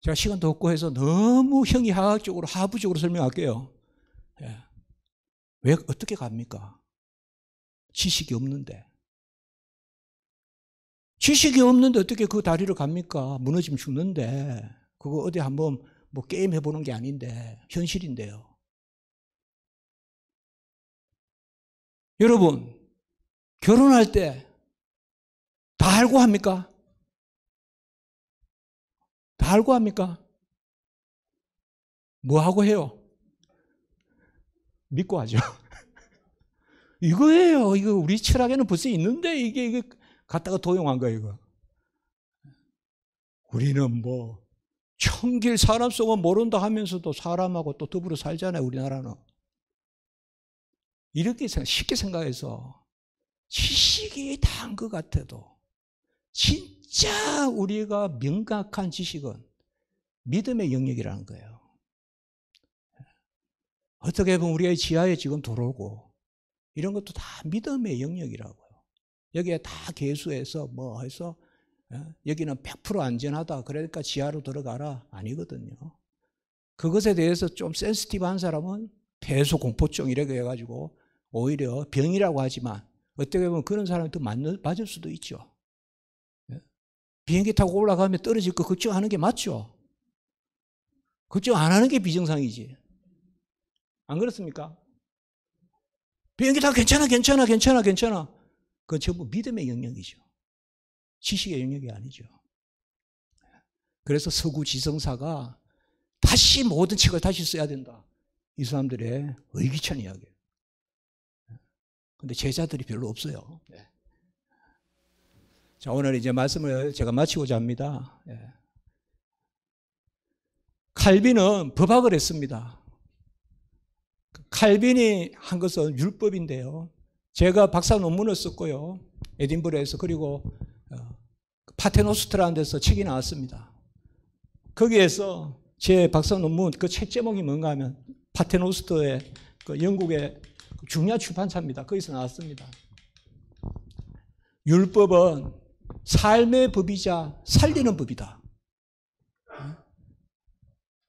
제가 시간도 없고 해서 너무 형이하학적으로 하부적으로 설명할게요. 왜 어떻게 갑니까? 지식이 없는데. 지식이 없는데 어떻게 그 다리를 갑니까? 무너지면 죽는데. 그거 어디 한번 뭐 게임 해보는 게 아닌데 현실인데요. 여러분 결혼할 때 다 알고 합니까? 다 알고 합니까? 뭐 하고 해요? 믿고 하죠. 이거예요. 이거 우리 철학에는 벌써 있는데 이게 갖다가 도용한 거예요. 이거. 우리는 뭐 천길 사람 속은 모른다 하면서도 사람하고 또 더불어 살잖아요. 우리나라는. 이렇게 쉽게 생각해서 지식이 다한 것 같아도 진짜 우리가 명확한 지식은 믿음의 영역이라는 거예요. 어떻게 보면 우리의 지하에 지금 들어오고 이런 것도 다 믿음의 영역이라고요. 여기에 다 개수해서 뭐 해서 여기는 100% 안전하다. 그러니까 지하로 들어가라. 아니거든요. 그것에 대해서 좀 센시티브한 사람은 폐소 공포증 이렇게 해가지고 오히려 병이라고 하지만 어떻게 보면 그런 사람이 더 맞을 수도 있죠. 비행기 타고 올라가면 떨어질 거 걱정하는 게 맞죠. 걱정 안 하는 게 비정상이지. 안 그렇습니까? 비행기 타고 괜찮아. 그건 전부 믿음의 영역이죠. 지식의 영역이 아니죠. 그래서 서구 지성사가 다시 모든 책을 다시 써야 된다. 이 사람들의 의기찬 이야기예요. 근데 제자들이 별로 없어요. 자, 오늘 이제 말씀을 제가 마치고자 합니다. 칼빈은 법학을 했습니다. 칼빈이 한 것은 율법인데요. 제가 박사 논문을 썼고요. 에딘버러에서. 그리고 파테노스트라는 데서 책이 나왔습니다. 거기에서 제 박사 논문 그 책 제목이 뭔가 하면 파테노스트의 그 영국의 중요한 출판사입니다. 거기서 나왔습니다. 율법은 삶의 법이자 살리는 법이다.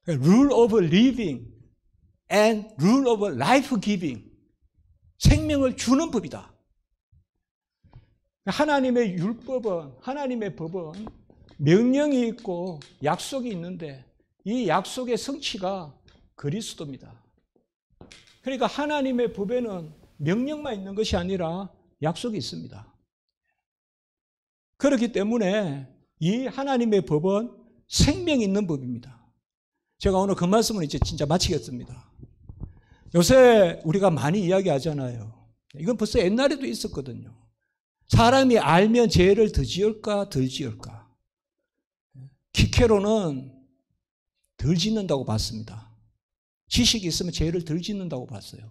Rule of living and rule of life giving. 생명을 주는 법이다. 하나님의 율법은, 하나님의 법은 명령이 있고 약속이 있는데 이 약속의 성취가 그리스도입니다. 그러니까 하나님의 법에는 명령만 있는 것이 아니라 약속이 있습니다. 그렇기 때문에 이 하나님의 법은 생명이 있는 법입니다. 제가 오늘 그 말씀을 이제 진짜 마치겠습니다. 요새 우리가 많이 이야기하잖아요. 이건 벌써 옛날에도 있었거든요. 사람이 알면 죄를 더 지을까 덜 지을까. 키케로는 덜 짓는다고 봤습니다. 지식이 있으면 죄를 덜 짓는다고 봤어요.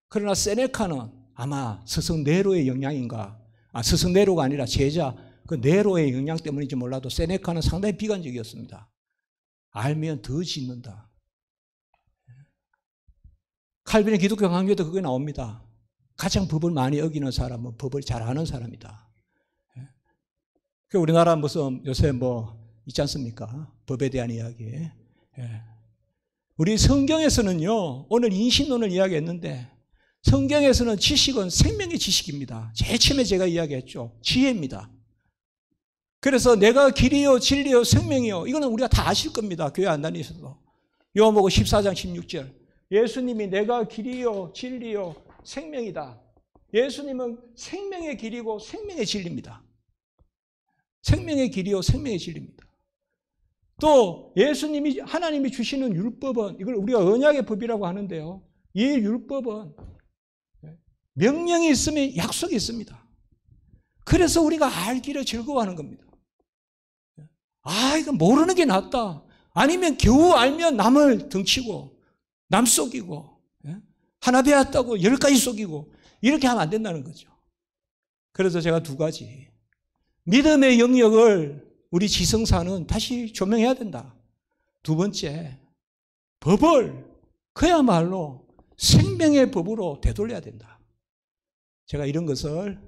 그러나 세네카는 아마 스승 네로의 영향인가, 스승 네로가 아니라 제자 그 네로의 영향 때문인지 몰라도 세네카는 상당히 비관적이었습니다. 알면 더 짓는다. 칼빈의 기독교 강조에도 그게 나옵니다. 가장 법을 많이 어기는 사람은 법을 잘 아는 사람이다. 우리나라 무슨 요새 있지 않습니까? 법에 대한 이야기. 우리 성경에서는요, 오늘 인신론을 이야기했는데, 성경에서는 지식은 생명의 지식입니다. 제일 처음에 제가 이야기했죠. 지혜입니다. 그래서 내가 길이요, 진리요, 생명이요. 이거는 우리가 다 아실 겁니다. 교회 안 다니셔도. 요한복음 14장 16절. 예수님이 내가 길이요, 진리요, 생명이다. 예수님은 생명의 길이고 생명의 진리입니다. 생명의 길이요, 생명의 진리입니다. 또 예수님이 하나님이 주시는 율법은 이걸 우리가 언약의 법이라고 하는데요. 이 율법은 명령이 있으면 약속이 있습니다. 그래서 우리가 알기를 즐거워하는 겁니다. 이거 모르는 게 낫다. 아니면 겨우 알면 남을 등치고 남 속이고 하나 배웠다고 10가지 속이고 이렇게 하면 안 된다는 거죠. 그래서 제가 2가지. 믿음의 영역을 우리 지성사는 다시 조명해야 된다. 2번째, 법을 그야말로 생명의 법으로 되돌려야 된다. 제가 이런 것을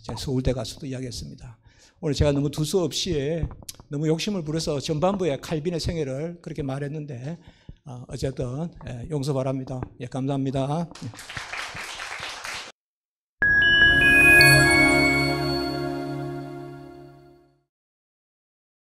제가 서울대 가서도 이야기했습니다. 오늘 제가 너무 두서없이 너무 욕심을 부려서 전반부에 칼빈의 생애를 그렇게 말했는데 어쨌든 용서 바랍니다. 감사합니다.